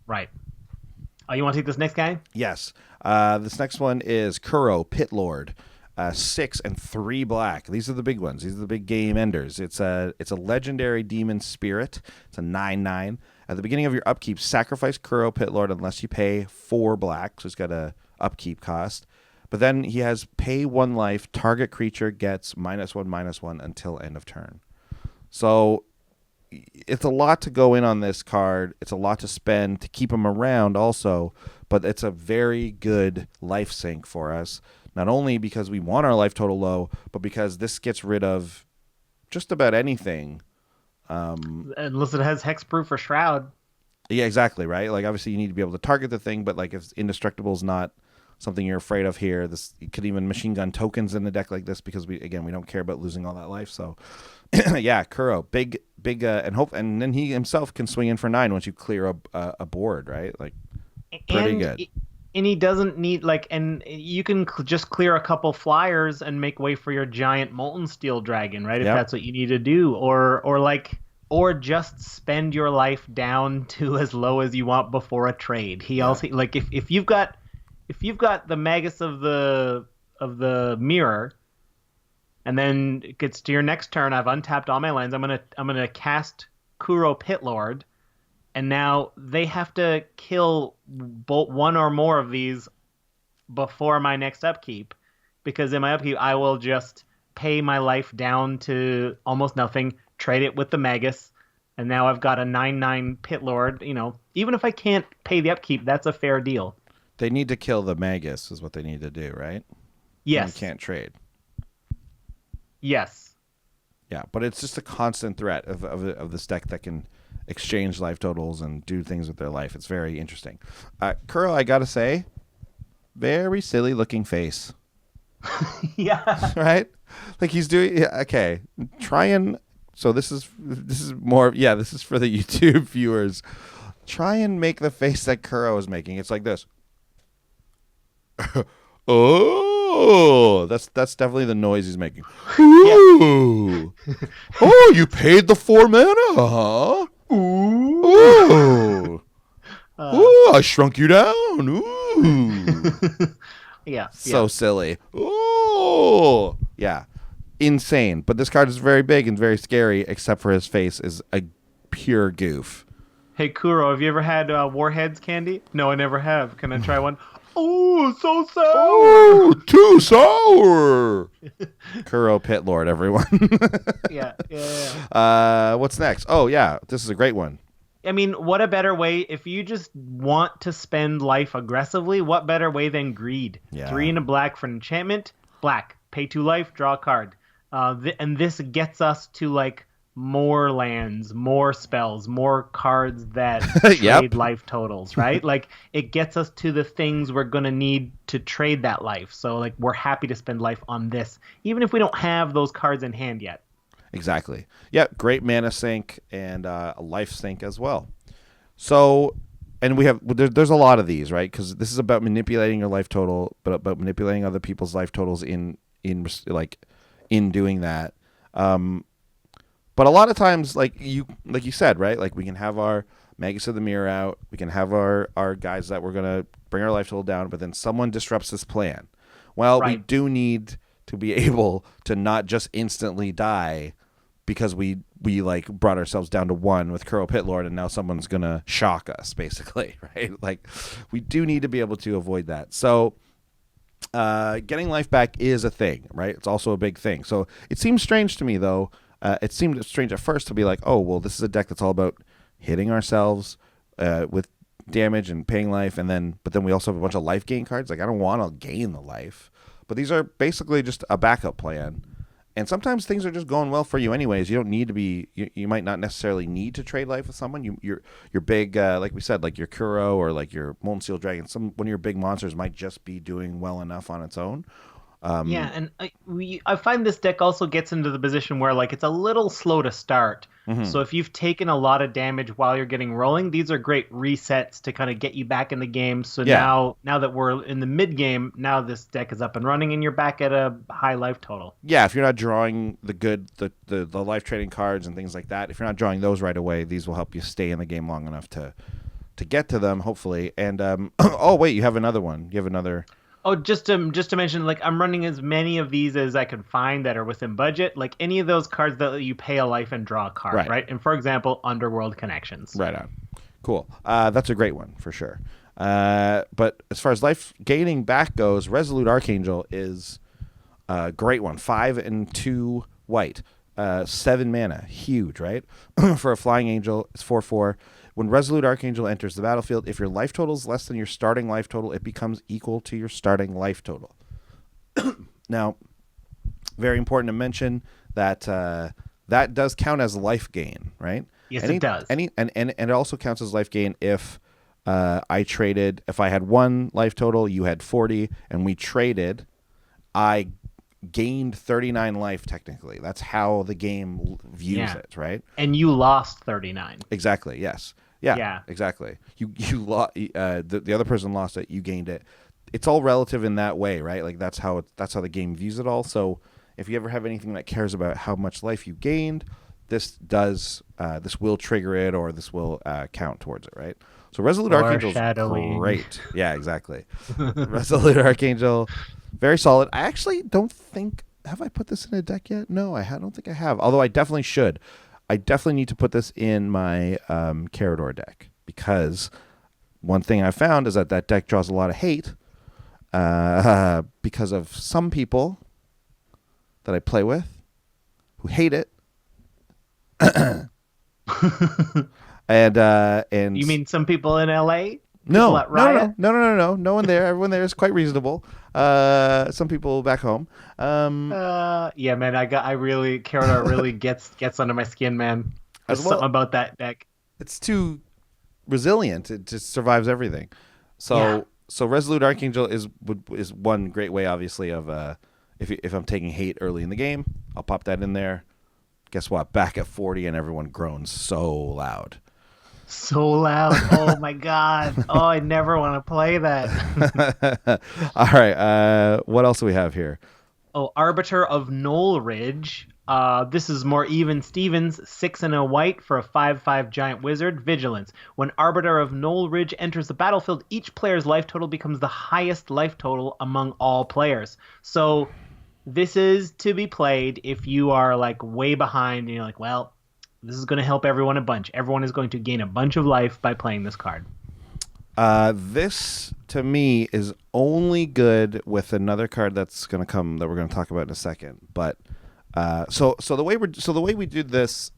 Right. Oh, you want to take this next guy? Yes. This next one is Kuro, Pit Lord. 6 and 3 black. These are the big ones. These are the big game enders. It's a legendary demon spirit. It's a 9/9. At the beginning of your upkeep, sacrifice Kuro, Pit Lord unless you pay 4 black. So it's got a upkeep cost. But then he has pay 1 life. Target creature gets -1/-1 until end of turn. So it's a lot to go in on this card. It's a lot to spend to keep him around also, but it's a very good life sink for us. Not only because we want our life total low, but because this gets rid of just about anything. Unless it has hexproof or shroud. Yeah, exactly, right? Like obviously you need to be able to target the thing, but like if indestructible is not something you're afraid of here, you could even machine gun tokens in the deck like this because we don't care about losing all that life. So yeah, Kuro, big, and then he himself can swing in for 9 once you clear a board, right? Like pretty good. And he doesn't need and you can just clear a couple flyers and make way for your giant Molten Steel Dragon, right? If that's what you need to do, or just spend your life down to as low as you want before a trade. He also if you've got the Magus of the mirror. And then it gets to your next turn. I've untapped all my lands. I'm gonna cast Kuro Pit Lord, and now they have to kill both 1 or more of these before my next upkeep, because in my upkeep I will just pay my life down to almost nothing, trade it with the Magus, and now I've got a 9/9 Pit Lord. Even if I can't pay the upkeep, that's a fair deal. They need to kill the Magus, is what they need to do, right? Yes. You can't trade. Yes. Yeah, but it's just a constant threat of this deck that can exchange life totals and do things with their life. It's very interesting. Kuro, I gotta say, very silly looking face. Yeah. Right? Like he's doing okay. Try and so this is more this is for the YouTube viewers. Try and make the face that Kuro is making. It's like this. Oh. Ooh, that's definitely the noise he's making. Ooh. Oh, you paid the 4 mana, huh? Ooh. Ooh, I shrunk you down. Ooh. Yeah. So silly. Ooh. Yeah. Insane. But this card is very big and very scary, except for his face is a pure goof. Hey, Kuro, have you ever had Warheads candy? No, I never have. Can I try one? Oh, so sour. Oh, too sour. Kuro Pit Lord, everyone. Yeah. What's next? Oh, yeah. This is a great one. I mean, what a better way, if you just want to spend life aggressively, what better way than greed? Yeah. 3 and a black for an enchantment. Black. Pay 2 life, draw a card. And this gets us to, like, more lands, more spells, more cards that trade life totals, right? Like, it gets us to the things we're going to need to trade that life. So, like, we're happy to spend life on this, even if we don't have those cards in hand yet. Exactly. Yeah, great mana sink and a life sink as well. So, and there's a lot of these, right? Because this is about manipulating your life total, but about manipulating other people's life totals in doing that. But a lot of times, like you said, right? Like we can have our Magus of the Mirror out. We can have our guys that we're gonna bring our life total down, but then someone disrupts this plan. Well, we do need to be able to not just instantly die because we like brought ourselves down to 1 with Kuro Pit Lord, and now someone's gonna shock us, basically, right? Like we do need to be able to avoid that. So getting life back is a thing, right? It's also a big thing. So it seems strange to me, though. It seemed strange at first to be like, oh, well, this is a deck that's all about hitting ourselves with damage and paying life, but then we also have a bunch of life gain cards. Like, I don't want to gain the life, but these are basically just a backup plan. And sometimes things are just going well for you anyways. You don't need to be. You might not necessarily need to trade life with someone. Your big, like we said, like your Kuro or like your Molten Steel Dragon. One of your big monsters might just be doing well enough on its own. Yeah, and I find this deck also gets into the position where like it's a little slow to start. Mm-hmm. So if you've taken a lot of damage while you're getting rolling, these are great resets to kind of get you back in the game. So now that we're in the mid game, now this deck is up and running, and you're back at a high life total. Yeah, if you're not drawing the life trading cards and things like that, if you're not drawing those right away, these will help you stay in the game long enough to get to them, hopefully. And oh wait, you have another one. You have another. Oh, just to mention, like, I'm running as many of these as I can find that are within budget. Like, any of those cards that you pay a life and draw a card, right? And, for example, Underworld Connections. Right on. Cool. That's a great one, for sure. But as far as life gaining back goes, Resolute Archangel is a great one. 5 and 2 white. 7 mana. Huge, right? For a flying angel, it's 4/4. When Resolute Archangel enters the battlefield, if your life total is less than your starting life total, it becomes equal to your starting life total. Now, very important to mention that that does count as life gain, right? Yes, it does. And it also counts as life gain if if I had 1 life total, you had 40, and we traded, I gained 39 life technically. That's how the game views it, right? And you lost 39. Exactly, yes. Yeah, exactly. You lost. The other person lost it. You gained it. It's all relative in that way, right? Like that's how the game views it all. So if you ever have anything that cares about how much life you gained, this will trigger it, or this will count towards it, right? So Resolute Archangel is great. Yeah, exactly. Resolute Archangel, very solid. I actually don't think have I put this in a deck yet. No, I don't think I have. Although I definitely should. I definitely need to put this in my Carador deck, because one thing I found is that deck draws a lot of hate because of some people that I play with who hate it. and you mean some people in LA? No one there. Everyone there is quite reasonable. Some people back home. Yeah, man. Carador really gets under my skin, man. There's something about that deck. It's too resilient. It just survives everything. So Resolute Archangel is one great way, obviously, of if I'm taking hate early in the game, I'll pop that in there. Guess what? Back at 40, and everyone groans so loud. so loud. Oh my god. Oh, I never want to play that. All right. What else do we have here? Oh, Arbiter of Knoll Ridge. This is more even Stevens, 6 and a white for a 5/5 giant wizard. Vigilance. When Arbiter of Knoll Ridge enters the battlefield, each player's life total becomes the highest life total among all players. So this is to be played if you are like way behind and you're like, well, this is going to help everyone a bunch. Everyone is going to gain a bunch of life by playing this card. This to me is only good with another card that's going to come that we're going to talk about in a second. But so the way we did this,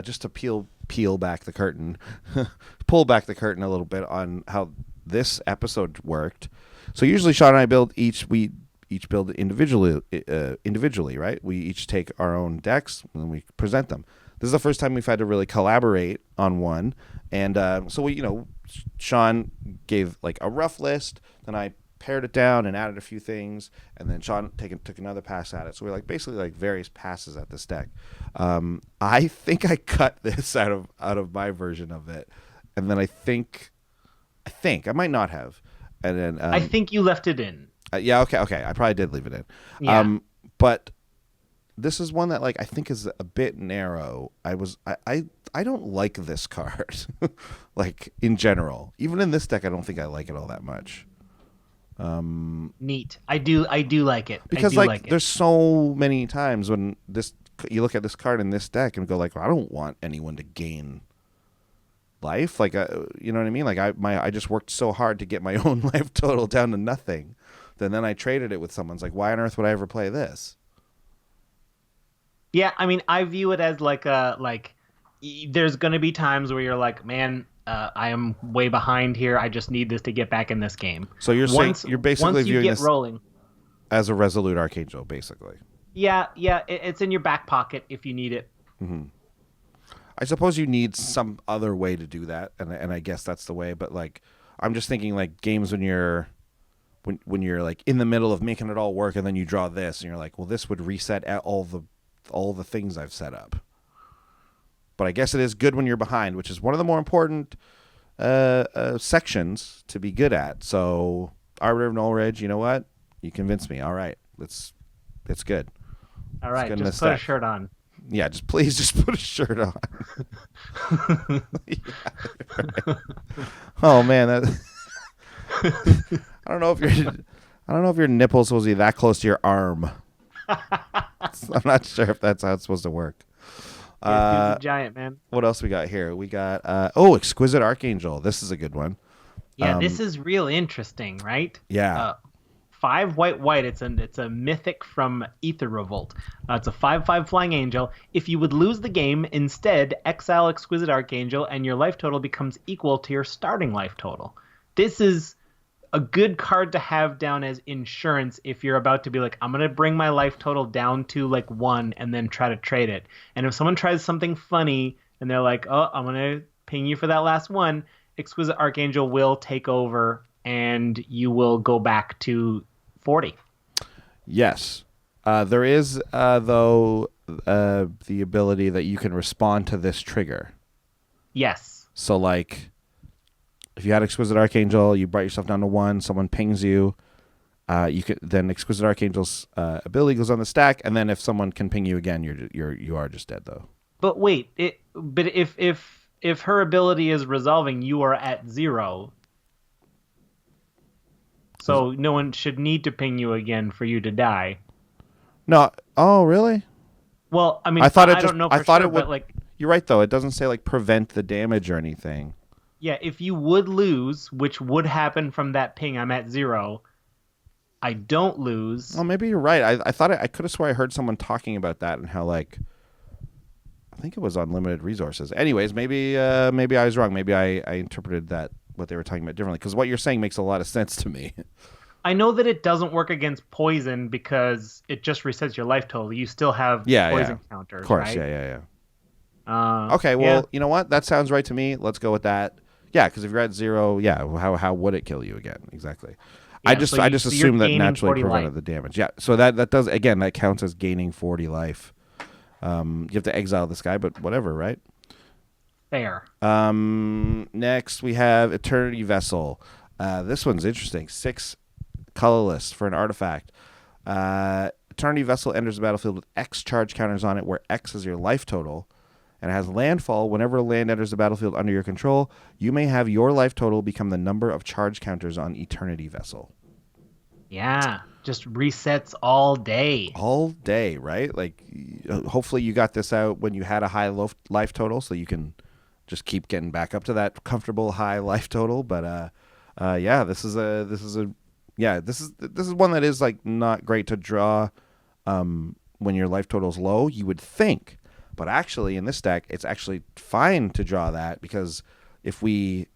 just to peel back the curtain, pull back the curtain a little bit on how this episode worked. So usually Sean and I build we each build individually, right? We each take our own decks and then we present them. This is the first time we've had to really collaborate on one, and so Sean gave like a rough list, then I pared it down and added a few things, and then Sean took another pass at it. So we're like basically like various passes at this deck. I think I cut this out of my version of it, and then I think I might not have, and then I think you left it in. Yeah, okay, I probably did leave it in. Yeah. But this is one that like I think is a bit narrow. I don't like this card, like in general. Even in this deck, I don't think I like it all that much. Neat. I do like it because there's so many times when you look at this card in this deck and go like, well, I don't want anyone to gain life. Like you know what I mean? Like I just worked so hard to get my own life total down to nothing. Then I traded it with someone's like, why on earth would I ever play this? Yeah, I mean, I view it as there's going to be times where you're like, man, I am way behind here. I just need this to get back in this game. So you're basically viewing this rolling as a Resolute Archangel, basically. Yeah, it's in your back pocket if you need it. Mm-hmm. I suppose you need some other way to do that, and I guess that's the way. But like, I'm just thinking like games when you're like in the middle of making it all work, and then you draw this, and you're like, well, this would reset all the things I've set up. But I guess it is good when you're behind, which is one of the more important sections to be good at. So Arbiter of Knoll Ridge, you know what? You convinced me. All right, it's good. All right, just put a shirt on. Yeah, just please put a shirt on. Yeah, right. Oh man, I don't know if your nipple's supposed to be that close to your arm. I'm not sure if that's how it's supposed to work. Dude's a giant, man. What else we got here? We got Exquisite Archangel. This is a good one. Yeah, this is real interesting, right? Yeah. 5 white. It's a mythic from Ether Revolt. It's a 5/5 flying angel. If you would lose the game, instead exile Exquisite Archangel, and your life total becomes equal to your starting life total. This is a good card to have down as insurance if you're about to be like, I'm going to bring my life total down to like 1 and then try to trade it. And if someone tries something funny and they're like, oh, I'm going to ping you for that last one, Exquisite Archangel will take over and you will go back to 40. Yes. There is, though, the ability that you can respond to this trigger. Yes. So, like, if you had Exquisite Archangel, you brought yourself down to 1, someone pings you, then Exquisite Archangel's ability goes on the stack, and then if someone can ping you again, you are just dead, though. But wait, if her ability is resolving, you are at 0. So no one should need to ping you again for you to die. No. Oh, really? Well, I mean, I don't know for sure, it would, but like, you're right, though. It doesn't say like prevent the damage or anything. Yeah, if you would lose, which would happen from that ping, I'm at 0. I don't lose. Well, maybe you're right. I thought I could have swore I heard someone talking about that and how like I think it was unlimited resources. Anyways, maybe I was wrong. Maybe I interpreted that what they were talking about differently, because what you're saying makes a lot of sense to me. I know that it doesn't work against poison because it just resets your life total. You still have poison counters, of course, right? Yeah. Okay, well, you know what? That sounds right to me. Let's go with that. Yeah, because if you're at 0, how would it kill you again? Exactly. Yeah, I just assumed that naturally prevented the damage. Yeah, so that does, again, that counts as gaining 40 life. You have to exile this guy, but whatever, right? Fair. Next we have Eternity Vessel. This one's interesting. 6 colorless for an artifact. Eternity Vessel enters the battlefield with X charge counters on it, where X is your life total. And it has landfall. Whenever a land enters the battlefield under your control, you may have your life total become the number of charge counters on Eternity Vessel. Yeah, just resets all day. All day, right? Like, hopefully you got this out when you had a high life total, so you can just keep getting back up to that comfortable high life total. But yeah, this is one that is like not great to draw when your life total is low. You would think. But actually, in this deck, it's actually fine to draw that, because if we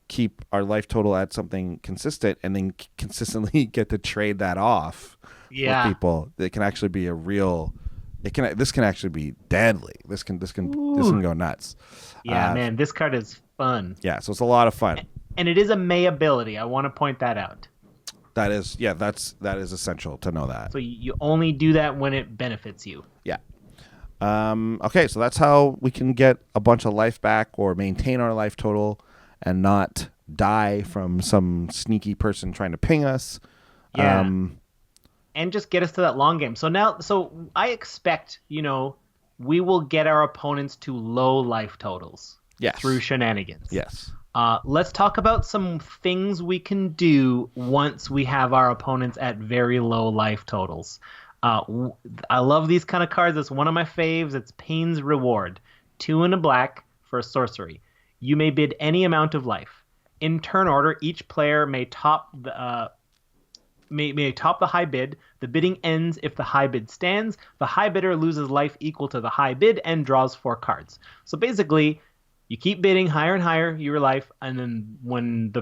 keep our life total at something consistent and then consistently get to trade that off with people, it can actually be a real. This can actually be deadly. This can go nuts. Yeah, man, this card is fun. Yeah, so it's a lot of fun. And it is a May ability. I want to point that out. That is essential to know that. So you only do that when it benefits you. Yeah. Okay, so that's how we can get a bunch of life back or maintain our life total and not die from some sneaky person trying to ping us. Yeah. And just get us to that long game. So I expect, we will get our opponents to low life totals. Yes. Through shenanigans. Yes. Let's talk about some things we can do once we have our opponents at very low life totals. I love these kind of cards. It's one of my faves. It's Pain's Reward. 2 and a black for a sorcery. You may bid any amount of life. In turn order, each player may top the high bid. The bidding ends if the high bid stands. The high bidder loses life equal to the high bid and draws 4 cards. So basically, you keep bidding higher and higher your life, and then when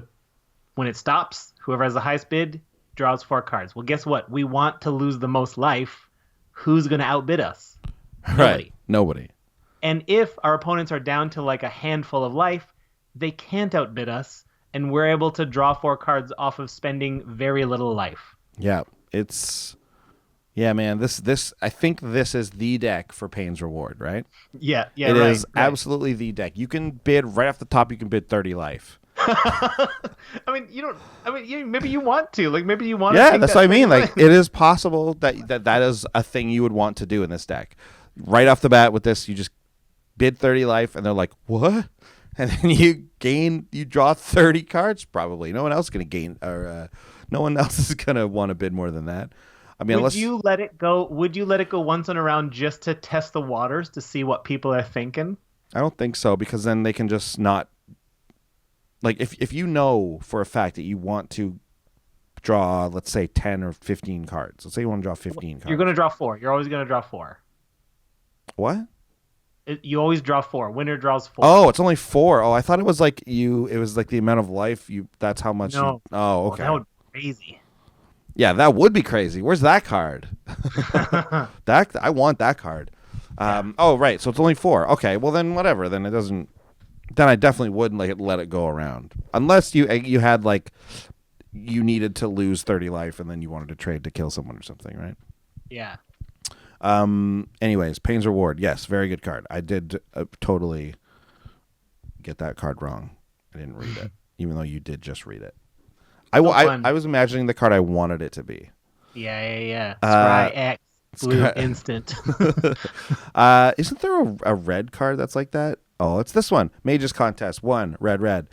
it stops, whoever has the highest bid draws 4 cards. Well, guess what? We want to lose the most life. Who's going to outbid us? Right. Nobody. And if our opponents are down to like a handful of life, they can't outbid us, and we're able to draw 4 cards off of spending very little life. Yeah, man. This I think this is the deck for Pain's Reward, right? Yeah, it is absolutely the deck. You can bid right off the top. You can bid 30 life. Maybe you want to. Like, maybe you want to. Yeah, that's what I mean. Like, it is possible that is a thing you would want to do in this deck. Right off the bat with this, you just bid 30 life, and they're like, what? And then you draw 30 cards, probably. No one else is going to gain, or no one else is going to want to bid more than that. I mean, would you let it go once in a round just to test the waters to see what people are thinking? I don't think so, because then they can just not. Like, if you know for a fact that you want to draw, let's say, 10 or 15 cards. Let's say you want to draw 15 cards. You're going to draw 4. You're always going to draw 4. What? You always draw 4. Winner draws 4. Oh, it's only 4. Oh, I thought it was like it was like the amount of life that's how much. No. Oh, okay. That would be crazy. Yeah, that would be crazy. Where's that card? I want that card. Oh, right. So it's only 4. Okay. Well, then whatever. Then it doesn't. Then I definitely wouldn't let it go around, unless you had like you needed to lose 30 life and then you wanted to trade to kill someone or something, right? Yeah. Anyways, Pain's Reward. Yes, very good card. I did totally get that card wrong. I didn't read it, even though you did just read it. I was imagining the card I wanted it to be. Yeah. Scry X, blue instant. Isn't there a red card that's like that? Oh, it's this one. Mage's Contest 1, red.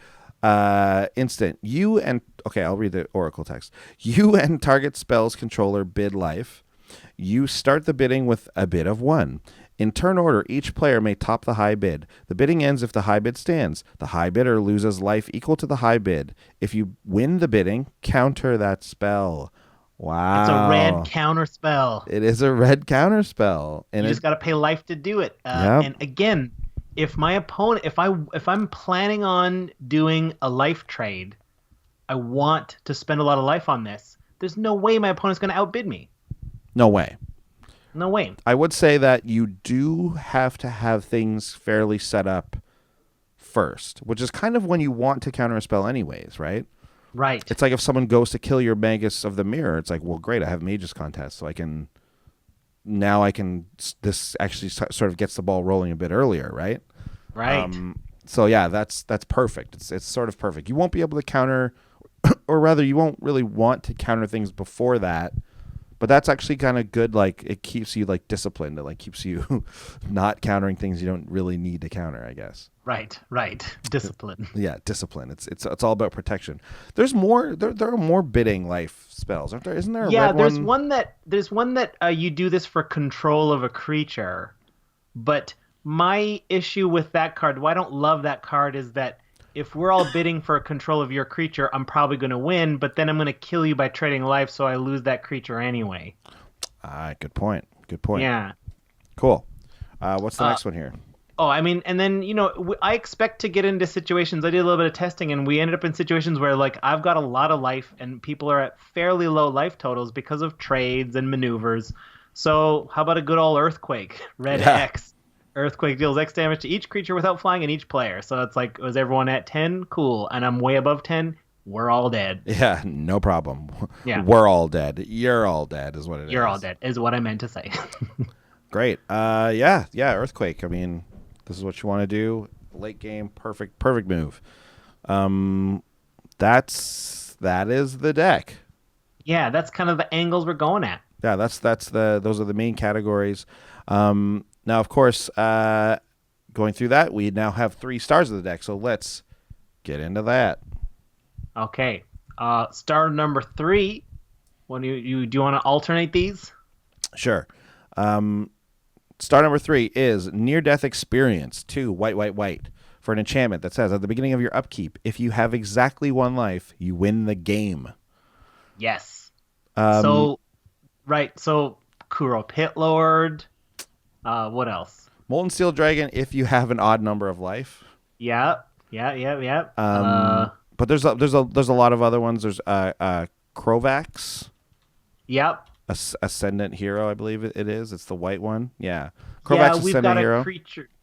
Instant. I'll read the Oracle text. You and target spell's controller bid life. You start the bidding with a bid of 1. In turn order, each player may top the high bid. The bidding ends if the high bid stands. The high bidder loses life equal to the high bid. If you win the bidding, counter that spell. Wow. It's a red counter spell. It is a red counter spell. And you just got to pay life to do it. Yep. And again, if my opponent, if I'm planning on doing a life trade, I want to spend a lot of life on this. There's no way my opponent's going to outbid me. No way. No way. I would say that you do have to have things fairly set up first, which is kind of when you want to counter a spell anyways, right? Right. It's like if someone goes to kill your Magus of the Mirror, it's like, well, great, I have Mage's Contest, so this actually sort of gets the ball rolling a bit earlier, right? Right. So yeah, that's perfect. It's sort of perfect. You won't be able to counter, or rather, you won't really want to counter things before that. But that's actually kind of good. Like it keeps you like disciplined. It like keeps you not countering things you don't really need to counter, I guess. Right. Discipline. Yeah, discipline. It's all about protection. There's more. There are more bidding life spells, aren't there? Isn't there a red There's one? there's one that you do this for control of a creature, but my issue with that card, why I don't love that card, is that if we're all bidding for control of your creature, I'm probably going to win, but then I'm going to kill you by trading life, so I lose that creature anyway. Good point. Good point. Yeah. Cool. What's the next one here? Oh, I mean, and then, I expect to get into situations. I did a little bit of testing, and we ended up in situations where, like, I've got a lot of life, and people are at fairly low life totals because of trades and maneuvers. So how about a good old Earthquake? Red X. Earthquake deals X damage to each creature without flying and each player. So it's like, was everyone at 10? Cool. And I'm way above 10. We're all dead. Yeah, no problem. Yeah. We're all dead. You're all dead is what it is. You're all dead is what I meant to say. Great. Yeah, Earthquake. I mean, this is what you want to do. Late game, perfect move. That is the deck. Yeah, that's kind of the angles we're going at. Yeah, those are the main categories. Now, of course, going through that, we now have 3 stars of the deck. So let's get into that. Okay. Star number 3. Do you want to alternate these? Sure. Star number 3 is Near Death Experience. 2 white for an enchantment that says at the beginning of your upkeep, if you have exactly 1 life, you win the game. Yes. So Kuro Pit Lord. What else? Molten Steel Dragon, if you have an odd number of life. Yeah. But there's a lot of other ones. There's Krovax. Yep. Ascendant Hero, I believe it is. It's the white one. Yeah. Krovax Ascendant Hero.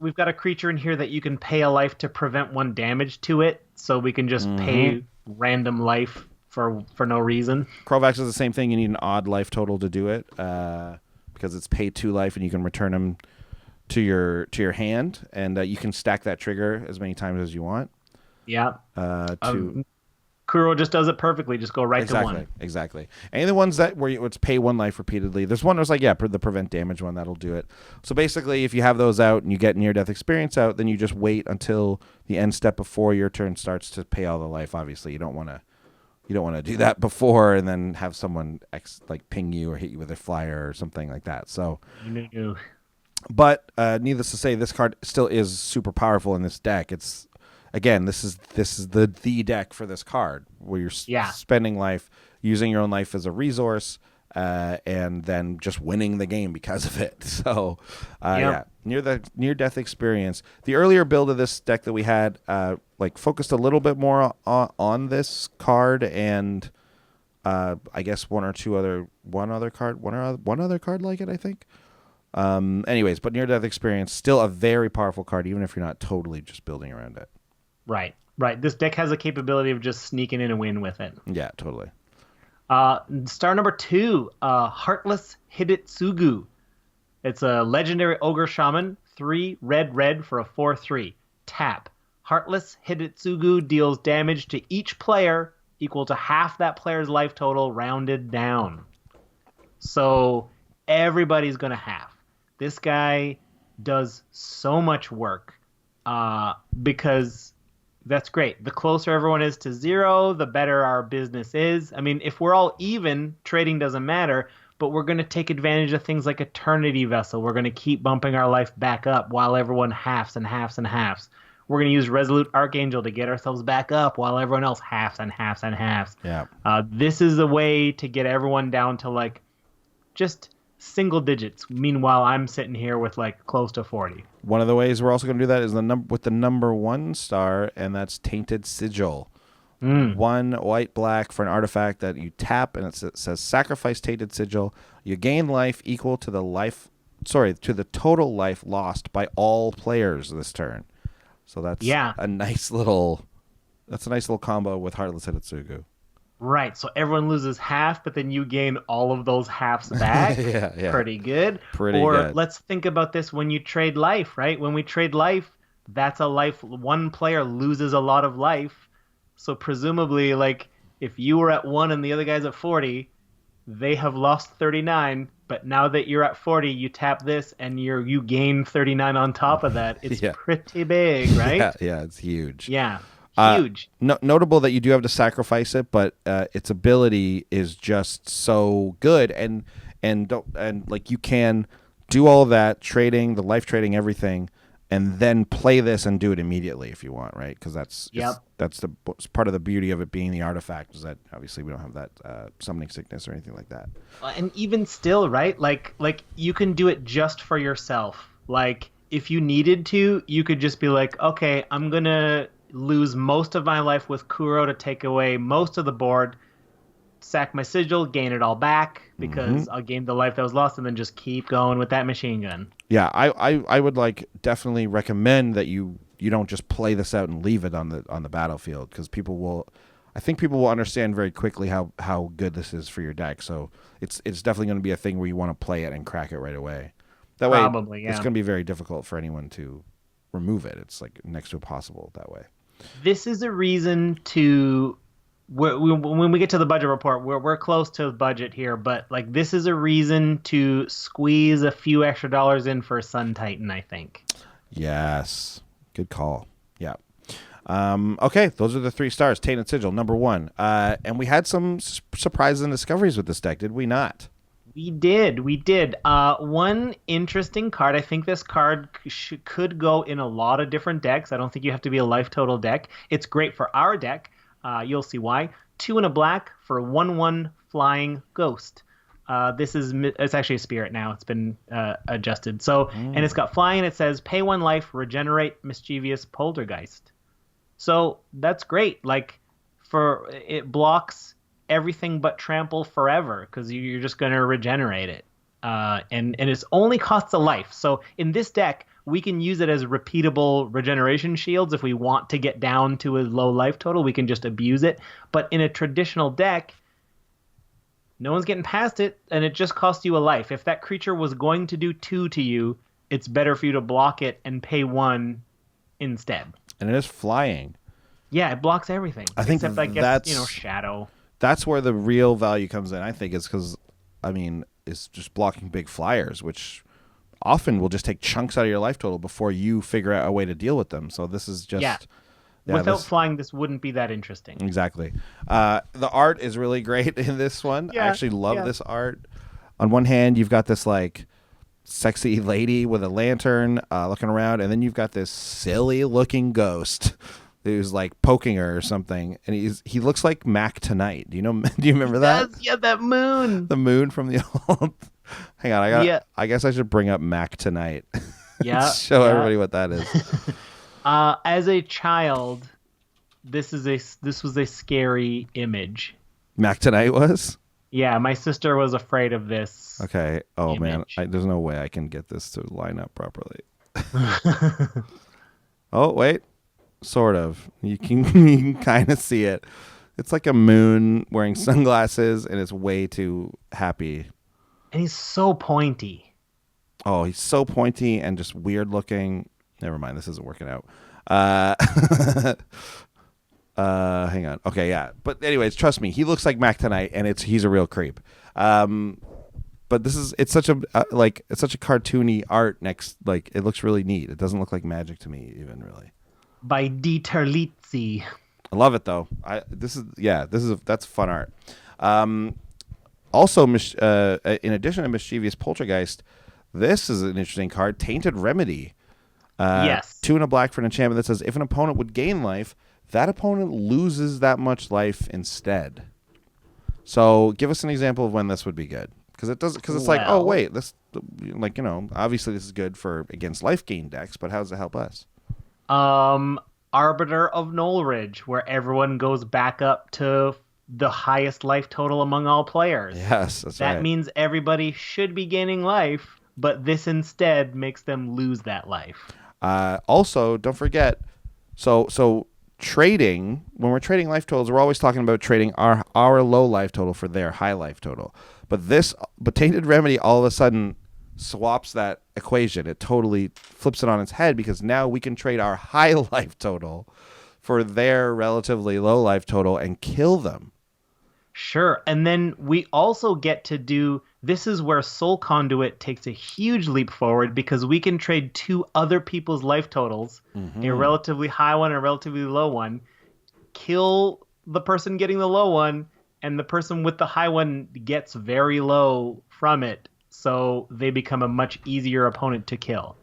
We've got a creature in here that you can pay a life to prevent 1 damage to it, so we can just pay random life for no reason. Krovax is the same thing. You need an odd life total to do it, because it's pay 2 life and you can return them to your hand, and you can stack that trigger as many times as you want. Yeah. Kuro just does it perfectly. Just go right to 1. Exactly. Any of the ones where it's pay 1 life repeatedly. There's one that's like, the prevent damage one, that'll do it. So basically, if you have those out and you get Near Death Experience out, then you just wait until the end step before your turn starts to pay all the life. Obviously, you don't want to do that before and then have someone ping you or hit you with a flyer or something like that. So, but needless to say, this card still is super powerful in this deck. It's Again, this is the deck for this card, where you're spending life, using your own life as a resource, and then just winning the game because of it. So, Near Death Experience. The earlier build of this deck that we had, focused a little bit more on this card, and I guess one other card like it, I think. Anyways, but Near Death Experience, still a very powerful card, even if you're not totally just building around it. Right. This deck has the capability of just sneaking in a win with it. Yeah, totally. Star number 2, Heartless Hidetsugu. It's a legendary ogre shaman, 3 red for a 4/3. Tap. Heartless Hidetsugu deals damage to each player equal to half that player's life total, rounded down. So everybody's going to half. This guy does so much work because that's great. The closer everyone is to 0, the better our business is. I mean, if we're all even, trading doesn't matter, but we're going to take advantage of things like Eternity Vessel. We're going to keep bumping our life back up while everyone halves and halves and halves. We're going to use Resolute Archangel to get ourselves back up while everyone else halves and halves and halves. Yeah. This is a way to get everyone down to just single digits. Meanwhile, I'm sitting here with close to 40. One of the ways we're also going to do that is with the number 1 star, and that's Tainted Sigil. 1 white-black for an artifact that you tap, and it says sacrifice Tainted Sigil. You gain life equal to the total life lost by all players this turn. So that's a nice little combo with Heartless Hidetsugu. Right, so everyone loses half, but then you gain all of those halves back. Yeah. Pretty good. Pretty good. Let's think about this when you trade life, right? When we trade life, that's a life. One player loses a lot of life. So presumably, like, if you were at 1 and the other guy's at 40, they have lost 39. But now that you're at 40, you tap this and you gain 39 on top of that. It's Yeah. pretty big, right? Yeah, it's huge. Yeah, Uh, huge. Notable that you do have to sacrifice it, but its ability is just so good, and like you can do all that trading, the life trading, everything, and then play this and do it immediately if you want, right? Because that's it's part of the beauty of it being the artifact, is that obviously we don't have that summoning sickness or anything like that. And even still, right? Like you can do it just for yourself. Like if you needed to, you could just be like, okay, I'm gonna lose most of my life with Kuro to take away most of the board, sack my sigil, gain it all back because I'll gain the life that was lost, and then just keep going with that machine gun. Yeah, I would like definitely recommend that you don't just play this out and leave it on the battlefield, because I think people will understand very quickly how good this is for your deck. So it's definitely going to be a thing where you want to play it and crack it right away. That way, Probably, yeah. It's going to be very difficult for anyone to remove it. It's like next to impossible that way. This is a reason to when we get to the budget report, we're close to the budget here, but like this is a reason to squeeze a few extra dollars in for Sun Titan, I think. Yes, good call. Yeah. Okay, those are the 3 stars. Tainted Sigil, number 1. And we had some surprises and discoveries with this deck, did we not? We did. One interesting card. I think this card could go in a lot of different decks. I don't think you have to be a life total deck. It's great for our deck. You'll see why. 2 and a black for 1/1 flying ghost. It's actually a spirit now. It's been adjusted. So and it's got flying. It says pay 1 life, regenerate mischievous poltergeist. So that's great. Like it blocks everything but trample forever because you're just going to regenerate it. And it only costs a life. So in this deck, we can use it as repeatable regeneration shields. If we want to get down to a low life total, we can just abuse it. But in a traditional deck, no one's getting past it, and it just costs you a life. If that creature was going to do 2 to you, it's better for you to block it and pay 1 instead. And it is flying. Yeah, it blocks everything. I think except, I guess, shadow. That's where the real value comes in, I think, is because, it's just blocking big flyers, which often will just take chunks out of your life total before you figure out a way to deal with them. So this is just... Yeah. Without flying, this wouldn't be that interesting. Exactly. The art is really great in this one. Yeah, I actually love this art. On one hand, you've got this like sexy lady with a lantern looking around, and then you've got this silly looking ghost who's like poking her or something, and he looks like Mac Tonight. Do you remember that? Yeah, that moon. The moon from the old. Hang on, I guess I should bring up Mac Tonight. Yeah. Show everybody what that is. As a child, this was a scary image. Mac Tonight was? Yeah, my sister was afraid of this. Okay. Oh, image. man. There's no way I can get this to line up properly. Oh, wait. Sort of. You can kind of see it. It's like a moon wearing sunglasses, and it's way too happy. And he's so pointy. Oh, he's so pointy and just weird looking. Never mind. This isn't working out. Hang on. Okay, yeah. But anyways, trust me. He looks like Mac Tonight, and he's a real creep. But it's such a cartoony art. It looks really neat. It doesn't look like magic to me, even really. By Dieter Litzy. I love it though. That's fun art. Also, in addition to Mischievous Poltergeist, this is an interesting card, Tainted Remedy. Yes. 2 and a black for an enchantment that says if an opponent would gain life, that opponent loses that much life instead. So give us an example of when this would be good. Because it's like, oh wait, this obviously this is good for against life gain decks, but how does it help us? Arbiter of Knollridge, where everyone goes back up to the highest life total among all players. Yes, that's right. That means everybody should be gaining life, but this instead makes them lose that life. Also, don't forget, so trading, when we're trading life totals, we're always talking about trading our low life total for their high life total. But Tainted Remedy all of a sudden swaps that equation. It totally flips it on its head because now we can trade our high life total for their relatively low life total and kill them. Sure. And then we also get to do, this is where Soul Conduit takes a huge leap forward because we can trade two other people's life totals, a relatively high one and a relatively low one, kill the person getting the low one, and the person with the high one gets very low from it. So they become a much easier opponent to kill.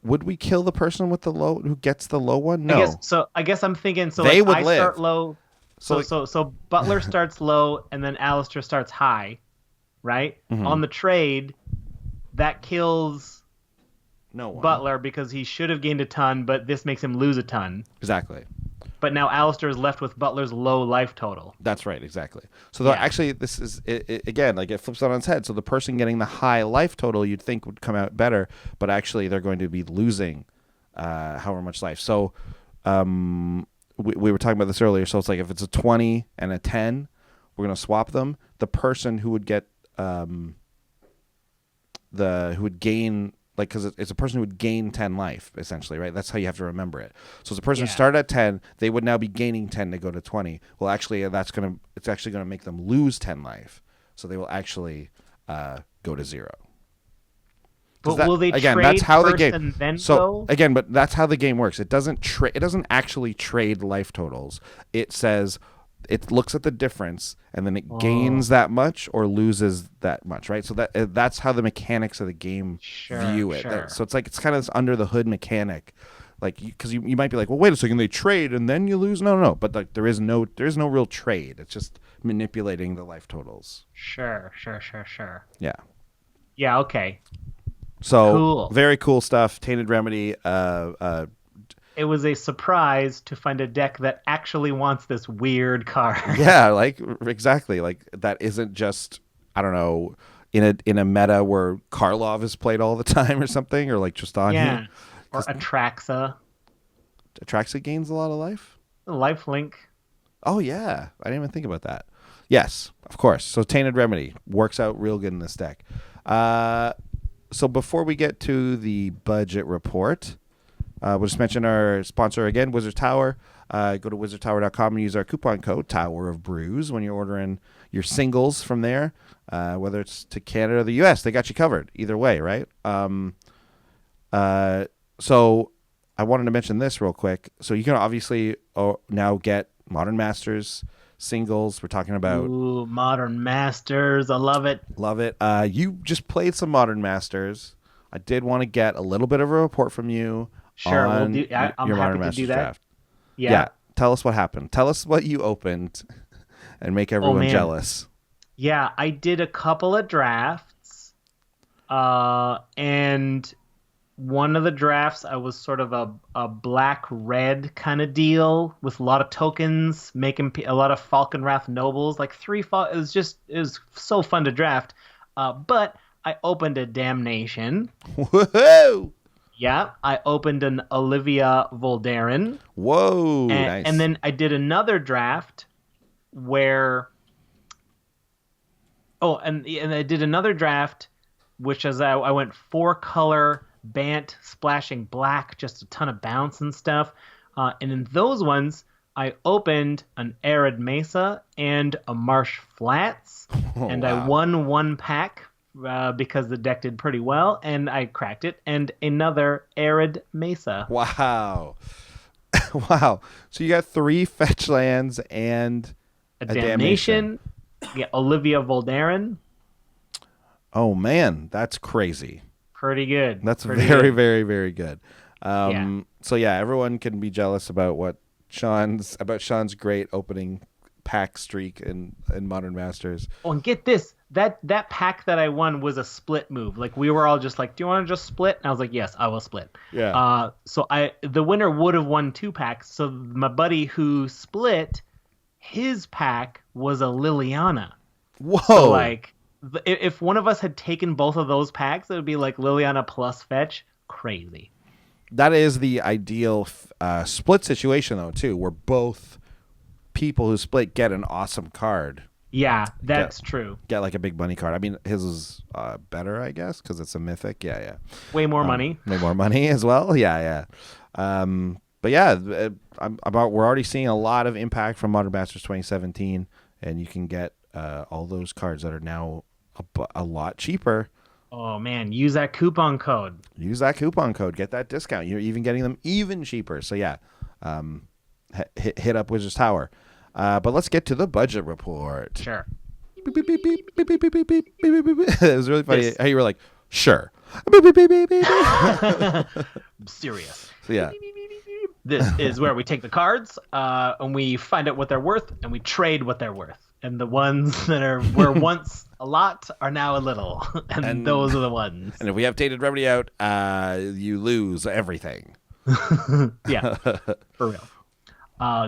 Would we kill the person with the low who gets the low one? No. I guess I'm thinking. So they like would I live. start low. So Butler starts low, and then Alistair starts high, right? On the trade, that kills no one. Butler because he should have gained a ton, but this makes him lose a ton. Exactly. But now Alistair is left with Butler's low life total. That's right, exactly. So actually, this is again, like it flips on its head. So the person getting the high life total you'd think would come out better, but actually they're going to be losing however much life. So we were talking about this earlier. So it's like if it's a 20 and a 10, we're going to swap them. The person who would get who would gain, like, because it's a person who would gain 10 life, essentially, right? That's how you have to remember it. So as a person who started at 10, they would now be gaining 10 to go to 20. Well, actually, it's actually going to make them lose 10 life. So they will actually go to 0. But will they again, trade that's how first the game, and then so go? Again, but that's how the game works. It doesn't actually trade life totals. It says it looks at the difference and then it gains that much or loses that much, right? So that's how the mechanics of the game view it. Sure. So it's like it's kind of this under the hood mechanic, like because you might be like, well, wait a second, they trade and then you lose. No, but like there is no real trade. It's just manipulating the life totals. Sure. Yeah. Okay. So cool. Very cool stuff. Tainted Remedy. It was a surprise to find a deck that actually wants this weird card. Yeah, like exactly. Like that isn't just, I don't know, in a meta where Karlov is played all the time or something, or like Tristani. Yeah. Or Atraxa. Atraxa gains a lot of life? Lifelink. Oh yeah. I didn't even think about that. Yes, of course. So Tainted Remedy works out real good in this deck. So before we get to the budget report, we'll just mention our sponsor again, Wizard Tower. Go to wizardtower.com and use our coupon code Tower of Brews when you're ordering your singles from there, whether it's to Canada or the U.S. They got you covered either way, right? So I wanted to mention this real quick. So you can obviously now get Modern Masters singles. We're talking about Modern Masters. I love it. Love it. You just played some Modern Masters. I did want to get a little bit of a report from you. Sure, on I'm your happy Modern to Masters do that. draft. Yeah. Tell us what happened. Tell us what you opened and make everyone jealous. Yeah, I did a couple of drafts. And one of the drafts I was sort of a black-red kind of deal with a lot of tokens, making a lot of Falcon Wrath Nobles, like it was so fun to draft. But I opened a Damnation. Whoa! Yeah, I opened an Olivia Voldaren. Whoa, nice. And then I did another draft where... Oh, and I did another draft, which is I went 4-color Bant, splashing black, just a ton of bounce and stuff. And in those ones, I opened an Arid Mesa and a Marsh Flats. And wow. I won one pack because the deck did pretty well, and I cracked it. And another Arid Mesa. Wow. Wow. So you got 3 fetch lands and a Damnation. Yeah, Olivia Voldaren. Oh, man. That's crazy. Pretty good. That's very, very, very good. So yeah, everyone can be jealous about Sean's great opening pack streak in Modern Masters. Oh, and get this. That pack that I won was a split move. Like we were all just like, "Do you want to just split?" And I was like, "Yes, I will split." Yeah. So the winner would have won 2 packs. So my buddy who split, his pack was a Liliana. Whoa. So like if one of us had taken both of those packs, it would be like Liliana plus fetch. Crazy. That is the ideal split situation, though, too, where both people who split get an awesome card. Yeah, that's true. Get like a big money card. I mean, his is better, I guess, because it's a mythic. Yeah, yeah. Way more money. Way more money as well. Yeah, yeah. But yeah, we're already seeing a lot of impact from Modern Masters 2017, and you can get all those cards that are now a lot cheaper. Oh man, use that coupon code. Use that coupon code. Get that discount. You're even getting them even cheaper. So yeah, hit up Wizards Tower. But let's get to the budget report. Sure. It was really funny how you were like, sure. Serious. So yeah. This is where we take the cards and we find out what they're worth and we trade what they're worth. And the ones that were once a lot are now a little. And those are the ones. And if we have Tainted Remedy out, you lose everything. Yeah, for real.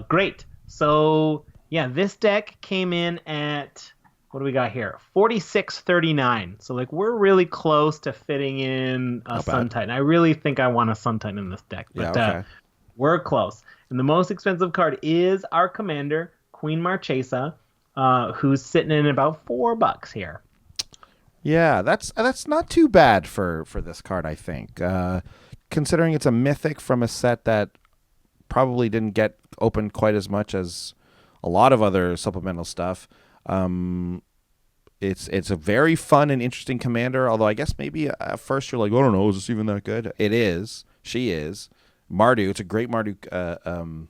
Great. So, yeah, this deck came in at, what do we got here? 46.39. So, like, we're really close to fitting in a Sun Titan. I really think I want a Sun Titan in this deck. But yeah, okay. We're close. And the most expensive card is our commander, Queen Marchesa, who's sitting in about $4 here. Yeah, that's not too bad for this card, I think. Considering it's a mythic from a set that probably didn't get opened quite as much as a lot of other supplemental stuff. It's a very fun and interesting commander, although I guess maybe at first you're like, I don't know, is this even that good? It is. She is. Mardu, it's a great Mardu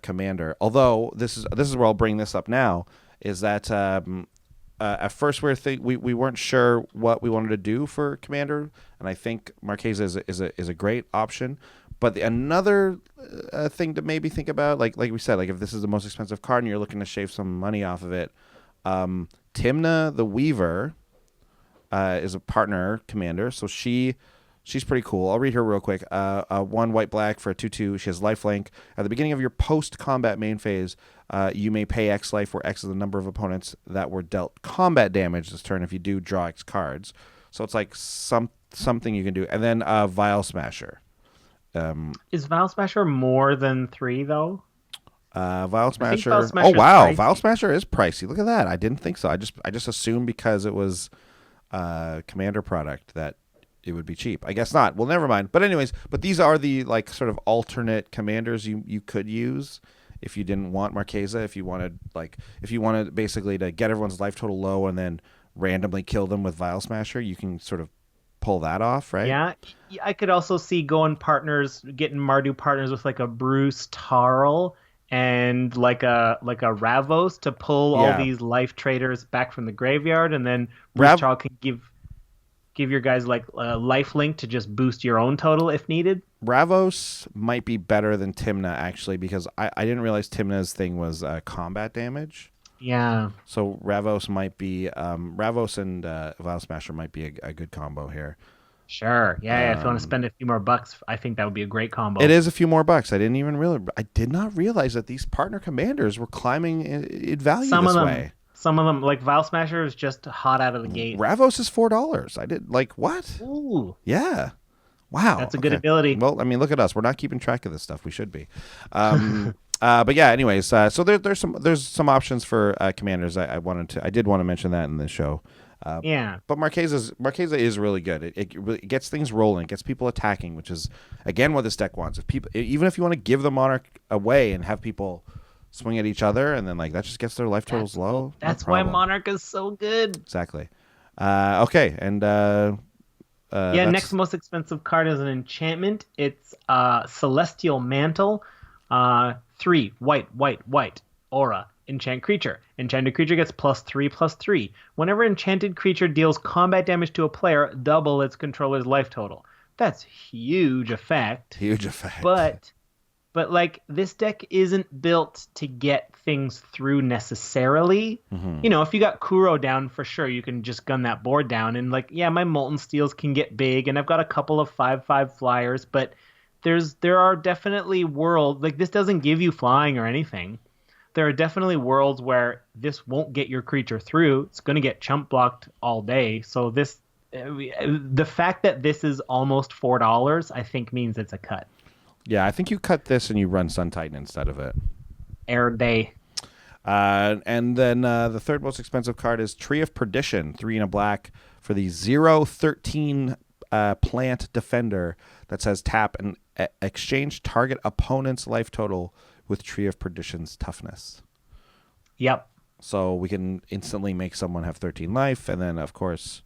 commander. Although this is where I'll bring this up now, is that at first we weren't sure what we wanted to do for commander, and I think Marchesa is a great option. But another thing to maybe think about, like we said, like if this is the most expensive card and you're looking to shave some money off of it, Timna the Weaver is a partner commander, so she's pretty cool. I'll read her real quick. 1 white-black for a 2/2. She has lifelink. At the beginning of your post-combat main phase, you may pay X life, where X is the number of opponents that were dealt combat damage this turn. If you do, draw X cards. So it's like something you can do. And then Vial Smasher. Is Vial Smasher more than 3, though? Vial Smasher. Vial Smasher Oh wow, pricey. Vial Smasher is pricey. Look at that. I didn't think so. I just assumed because it was commander product that it would be cheap. I guess not. Well, never mind. But anyways, these are the like sort of alternate commanders you could use if you didn't want Marchesa. If you wanted basically to get everyone's life total low and then randomly kill them with Vial Smasher, you can sort of pull that off, right? Yeah, I could also see getting Mardu partners with like a Bruce Tarl and like a Ravos to pull all these life traders back from the graveyard, and then Bruce Tarl can give your guys like a life link to just boost your own total if needed. Ravos might be better than Timna actually, because I didn't realize Timna's thing was combat damage. Yeah. So Ravos might be Ravos and Vial Smasher might be a good combo here. Sure. Yeah. If you want to spend a few more bucks, I think that would be a great combo. It is a few more bucks. I did not realize that these partner commanders were climbing in value this way. Some of them, like Vial Smasher, is just hot out of the gate. Ravos is $4. I did like what? Ooh. Yeah. Wow. That's a good ability. Well, I mean, look at us. We're not keeping track of this stuff. We should be. But yeah. Anyways, so there's some options for commanders. I did want to mention that in the show. Yeah. But Marchesa is really good. It gets things rolling. It gets people attacking, which is again what this deck wants. Even if you want to give the Monarch away and have people swing at each other, and then like that just gets their life totals low. That's why Monarch is so good. Exactly. Okay, and next most expensive card is an enchantment. It's Celestial Mantle. 3 white aura. Enchant creature. Enchanted creature gets +3/+3. Whenever enchanted creature deals combat damage to a player, double its controller's life total. That's huge effect. Huge effect. But like this deck isn't built to get things through necessarily. Mm-hmm. You know, if you got Kuro down, for sure you can just gun that board down. And like, yeah, my Molten Steels can get big, and I've got a couple of 5/5 flyers, but there are definitely worlds like this doesn't give you flying or anything. There are definitely worlds where this won't get your creature through. It's going to get chump blocked all day. So the fact that this is almost $4, I think means it's a cut. Yeah, I think you cut this and you run Sun Titan instead of it. Air day. And then the third most expensive card is Tree of Perdition, 3 and a black for the 0/13 plant defender that says tap and exchange target opponent's life total with Tree of Perdition's toughness. Yep. So we can instantly make someone have 13 life. And then, of course,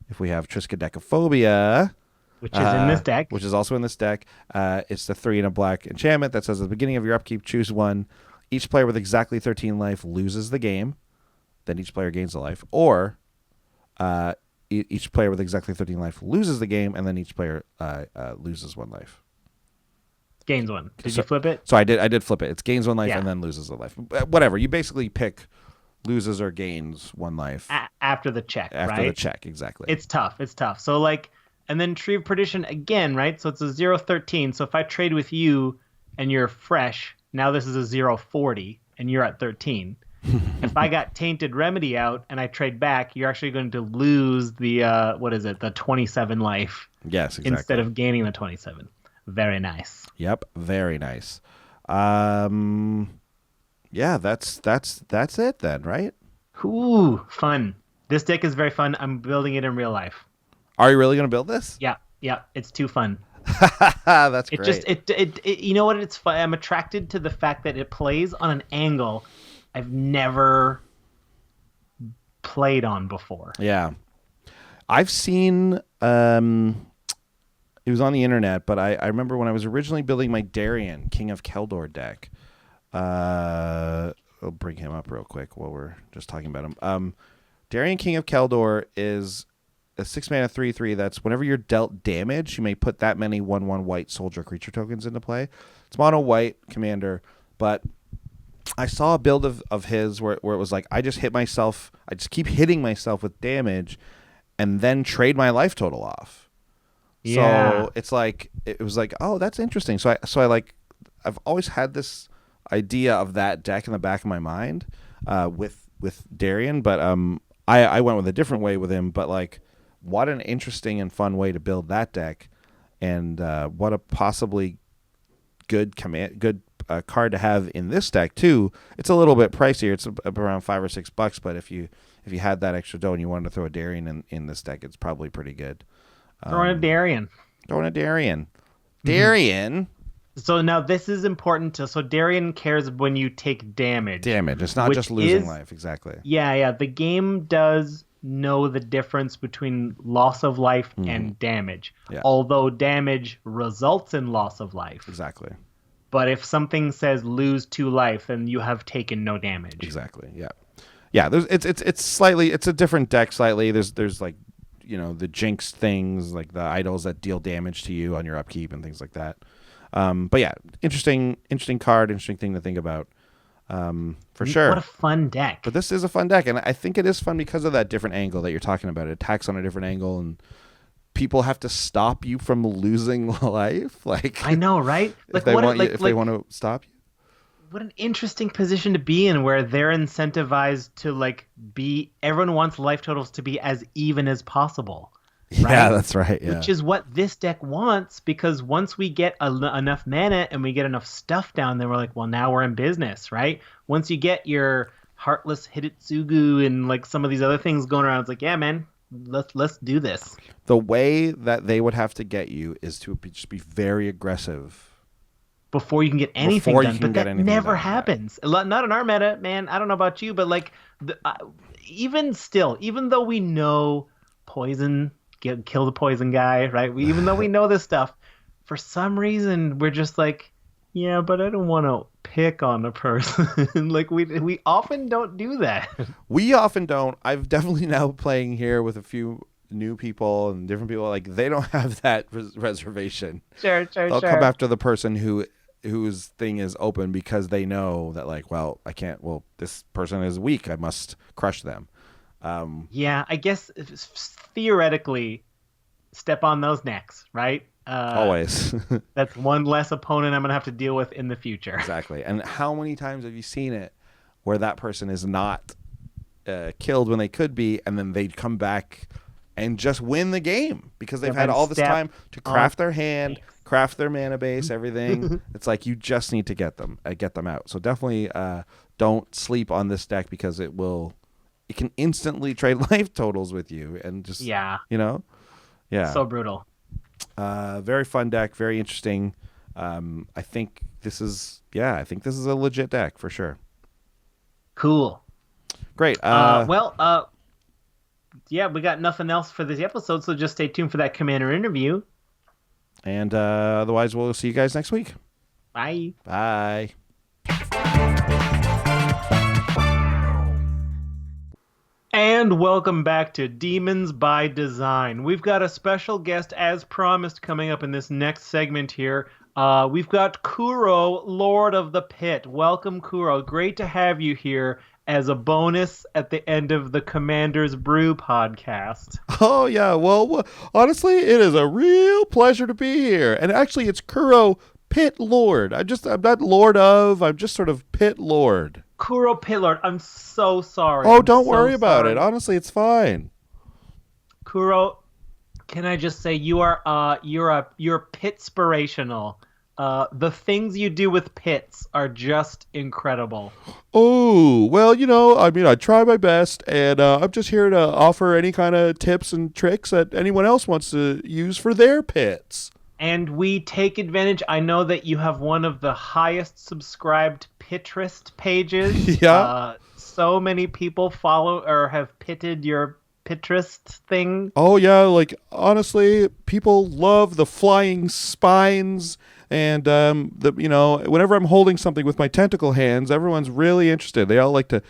if we have Triskaidekaphobia, which is in this deck. Which is also in this deck, it's the 3 and a black enchantment that says at the beginning of your upkeep, choose one. Each player with exactly 13 life loses the game. Then each player gains a life. Or each player with exactly 13 life loses the game, and then each player loses 1 life. Gains 1. Did you flip it? So I did flip it. It's gains 1 life Yeah. and then loses a life. Whatever. You basically pick loses or gains 1 life. After the check, After right? the check, exactly. It's tough. So like, and then Tree of Perdition again, right? So it's a 0/13. So if I trade with you and you're fresh, now this is a 0/40 and you're at 13. If I got Tainted Remedy out and I trade back, you're actually going to lose the, the 27 life. Yes, exactly. Instead of gaining the 27. Very nice. Yep, very nice. Yeah, that's it then, right? Ooh, fun. This deck is very fun. I'm building it in real life. Are you really going to build this? Yeah, it's too fun. That's great. It you know what? It's fun. I'm attracted to the fact that it plays on an angle I've never played on before. Yeah. I've seen it was on the internet, but I remember when I was originally building my Darien King of Keldor deck. I'll bring him up real quick while we're just talking about him. Darien King of Keldor is a 6-mana 3/3 that's whenever you're dealt damage, you may put that many 1/1 white soldier creature tokens into play. It's mono white commander, but I saw a build of his where it was like I just keep hitting myself with damage and then trade my life total off. Yeah. So it's like it was like, oh, that's interesting. So I've always had this idea of that deck in the back of my mind with Darien, but I went with a different way with him. But like, what an interesting and fun way to build that deck, and what a possibly good card to have in this deck too. It's a little bit pricier. It's around $5 or $6, but if you had that extra dough and you wanted to throw a Darien in this deck, it's probably pretty good. Throwing a Darien. Darien. So now this is important. So Darien cares when you take damage. It's not just losing life. Exactly. Yeah. The game does know the difference between loss of life and damage. Yeah. Although damage results in loss of life. Exactly. But if something says lose 2 life, then you have taken no damage. Exactly. Yeah. Yeah. It's a different deck slightly. There's like, the jinx things, like the idols that deal damage to you on your upkeep and things like that. But yeah, interesting card, interesting thing to think about. For sure. What a fun deck. But this is a fun deck, and I think it is fun because of that different angle that you're talking about. It attacks on a different angle, and people have to stop you from losing life. Like, I know, right? Like, they want to stop you. What an interesting position to be in, where they're incentivized to everyone wants life totals to be as even as possible. Right? Yeah, that's right. Yeah. Which is what this deck wants, because once we get enough mana and we get enough stuff down there, we're like, well, now we're in business, right? Once you get your Heartless Hidetsugu and some of these other things going around, it's like, yeah, man, let's do this. The way that they would have to get you is to just be very aggressive before you can get anything done, but that never happens. Right. Not in our meta, man. I don't know about you, but even though we know poison, kill the poison guy, right? Even though we know this stuff, for some reason we're just like, yeah, but I don't want to pick on a person. We often don't do that. We often don't. I've definitely now playing here with a few new people and different people. Like, they don't have that reservation. Sure. They'll come after the person whose thing is open because they know that, well, I can't. Well, this person is weak. I must crush them. Yeah, I guess theoretically, step on those necks, right? Always. That's one less opponent I'm going to have to deal with in the future. Exactly. And how many times have you seen it where that person is not killed when they could be, and then they come back and just win the game because they've had all this time to craft their hand, craft their mana base, everything. It's like you just need to get them out. So definitely don't sleep on this deck because it can instantly trade life totals with you and just, Yeah. So brutal. Very fun deck, very interesting. I think this is a legit deck for sure. Cool. Great. We got nothing else for this episode, so just stay tuned for that Commander interview. And otherwise, we'll see you guys next week. Bye. Bye. And welcome back to Demons by Design. We've got a special guest, as promised, coming up in this next segment here. We've got Kuro, Lord of the Pit. Welcome, Kuro. Great to have you here as a bonus at the end of the Commander's Brew podcast. Oh, yeah. Well, honestly, it is a real pleasure to be here. And actually, it's Kuro Pit Lord. I'm not Lord of, I'm just sort of Pit Lord. Kuro Pit Lord, I'm so sorry. Oh, don't worry about it. Honestly, it's fine. Kuro, can I just say you're pitspirational. The things you do with pits are just incredible. Oh, well, I try my best, and I'm just here to offer any kind of tips and tricks that anyone else wants to use for their pits. And we take advantage. I know that you have one of the highest subscribed Pinterest pages. Yeah. So many people follow or have pitted your Pinterest thing. Oh, yeah. Honestly, people love the flying spines. And, whenever I'm holding something with my tentacle hands, everyone's really interested. They all like to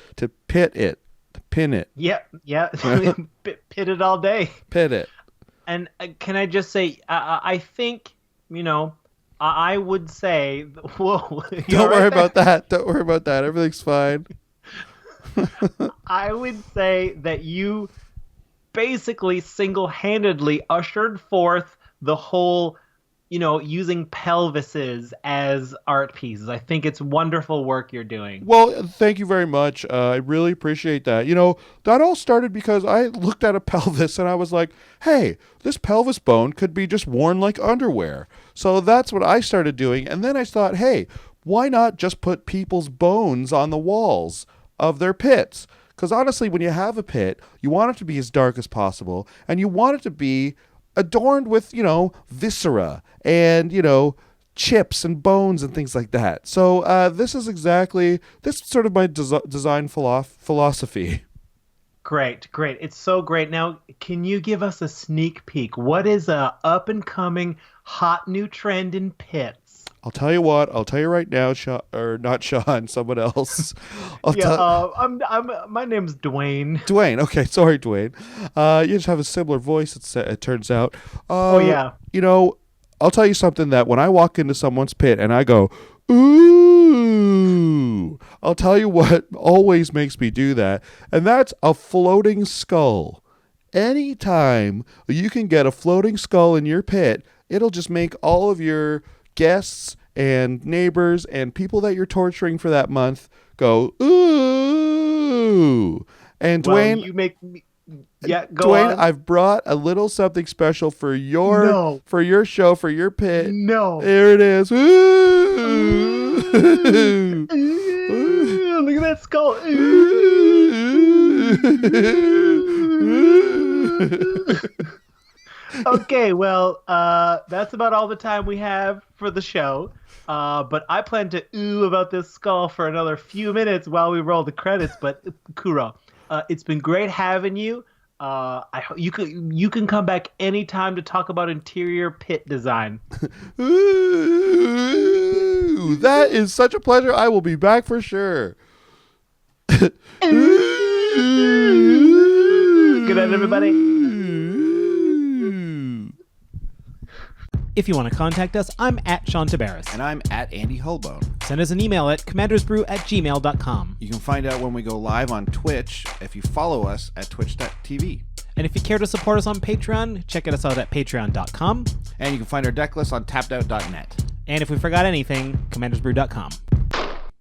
pit it, to pin it. Yeah. Pit it all day. Pit it. And can I just say, I think, I would say, whoa. Don't worry about that. Don't worry about that. Everything's fine. I would say that you basically single-handedly ushered forth the whole, using pelvises as art pieces. I think it's wonderful work you're doing. Well, thank you very much. I really appreciate that. That all started because I looked at a pelvis and I was like, hey, this pelvis bone could be just worn like underwear. So that's what I started doing. And then I thought, hey, why not just put people's bones on the walls of their pits? Because honestly, when you have a pit, you want it to be as dark as possible, and you want it to be adorned with, viscera and, chips and bones and things like that. So this is sort of my design philosophy. Great. It's so great. Now, can you give us a sneak peek? What is a up-and-coming hot new trend in pits? I'll tell you right now, not Sean, someone else. My name's Dwayne. Dwayne. Okay, sorry, Dwayne. You just have a similar voice, it turns out. Oh, yeah. I'll tell you something that when I walk into someone's pit and I go, ooh, I'll tell you what always makes me do that, and that's a floating skull. Anytime you can get a floating skull in your pit, it'll just make all of your guests and neighbors and people that you're torturing for that month go, ooh. And Dwayne, you make me... Yeah, go Dwayne, on. I've brought a little something special for your show, for your pit. No. There it is. Ooh. Ooh, look at that skull. Okay, well, that's about all the time we have for the show. But I plan to ooh about this skull for another few minutes while we roll the credits. But Kuro, it's been great having you. You can come back anytime to talk about interior pit design. Ooh, that is such a pleasure. I will be back for sure. Good night, everybody. If you want to contact us, I'm at Sean Tabaris. And I'm at Andy Holbone. Send us an email at commandersbrew@gmail.com. You can find out when we go live on Twitch if you follow us at twitch.tv. And if you care to support us on Patreon, check us out at patreon.com. And you can find our deck list on tappedout.net. And if we forgot anything, commandersbrew.com.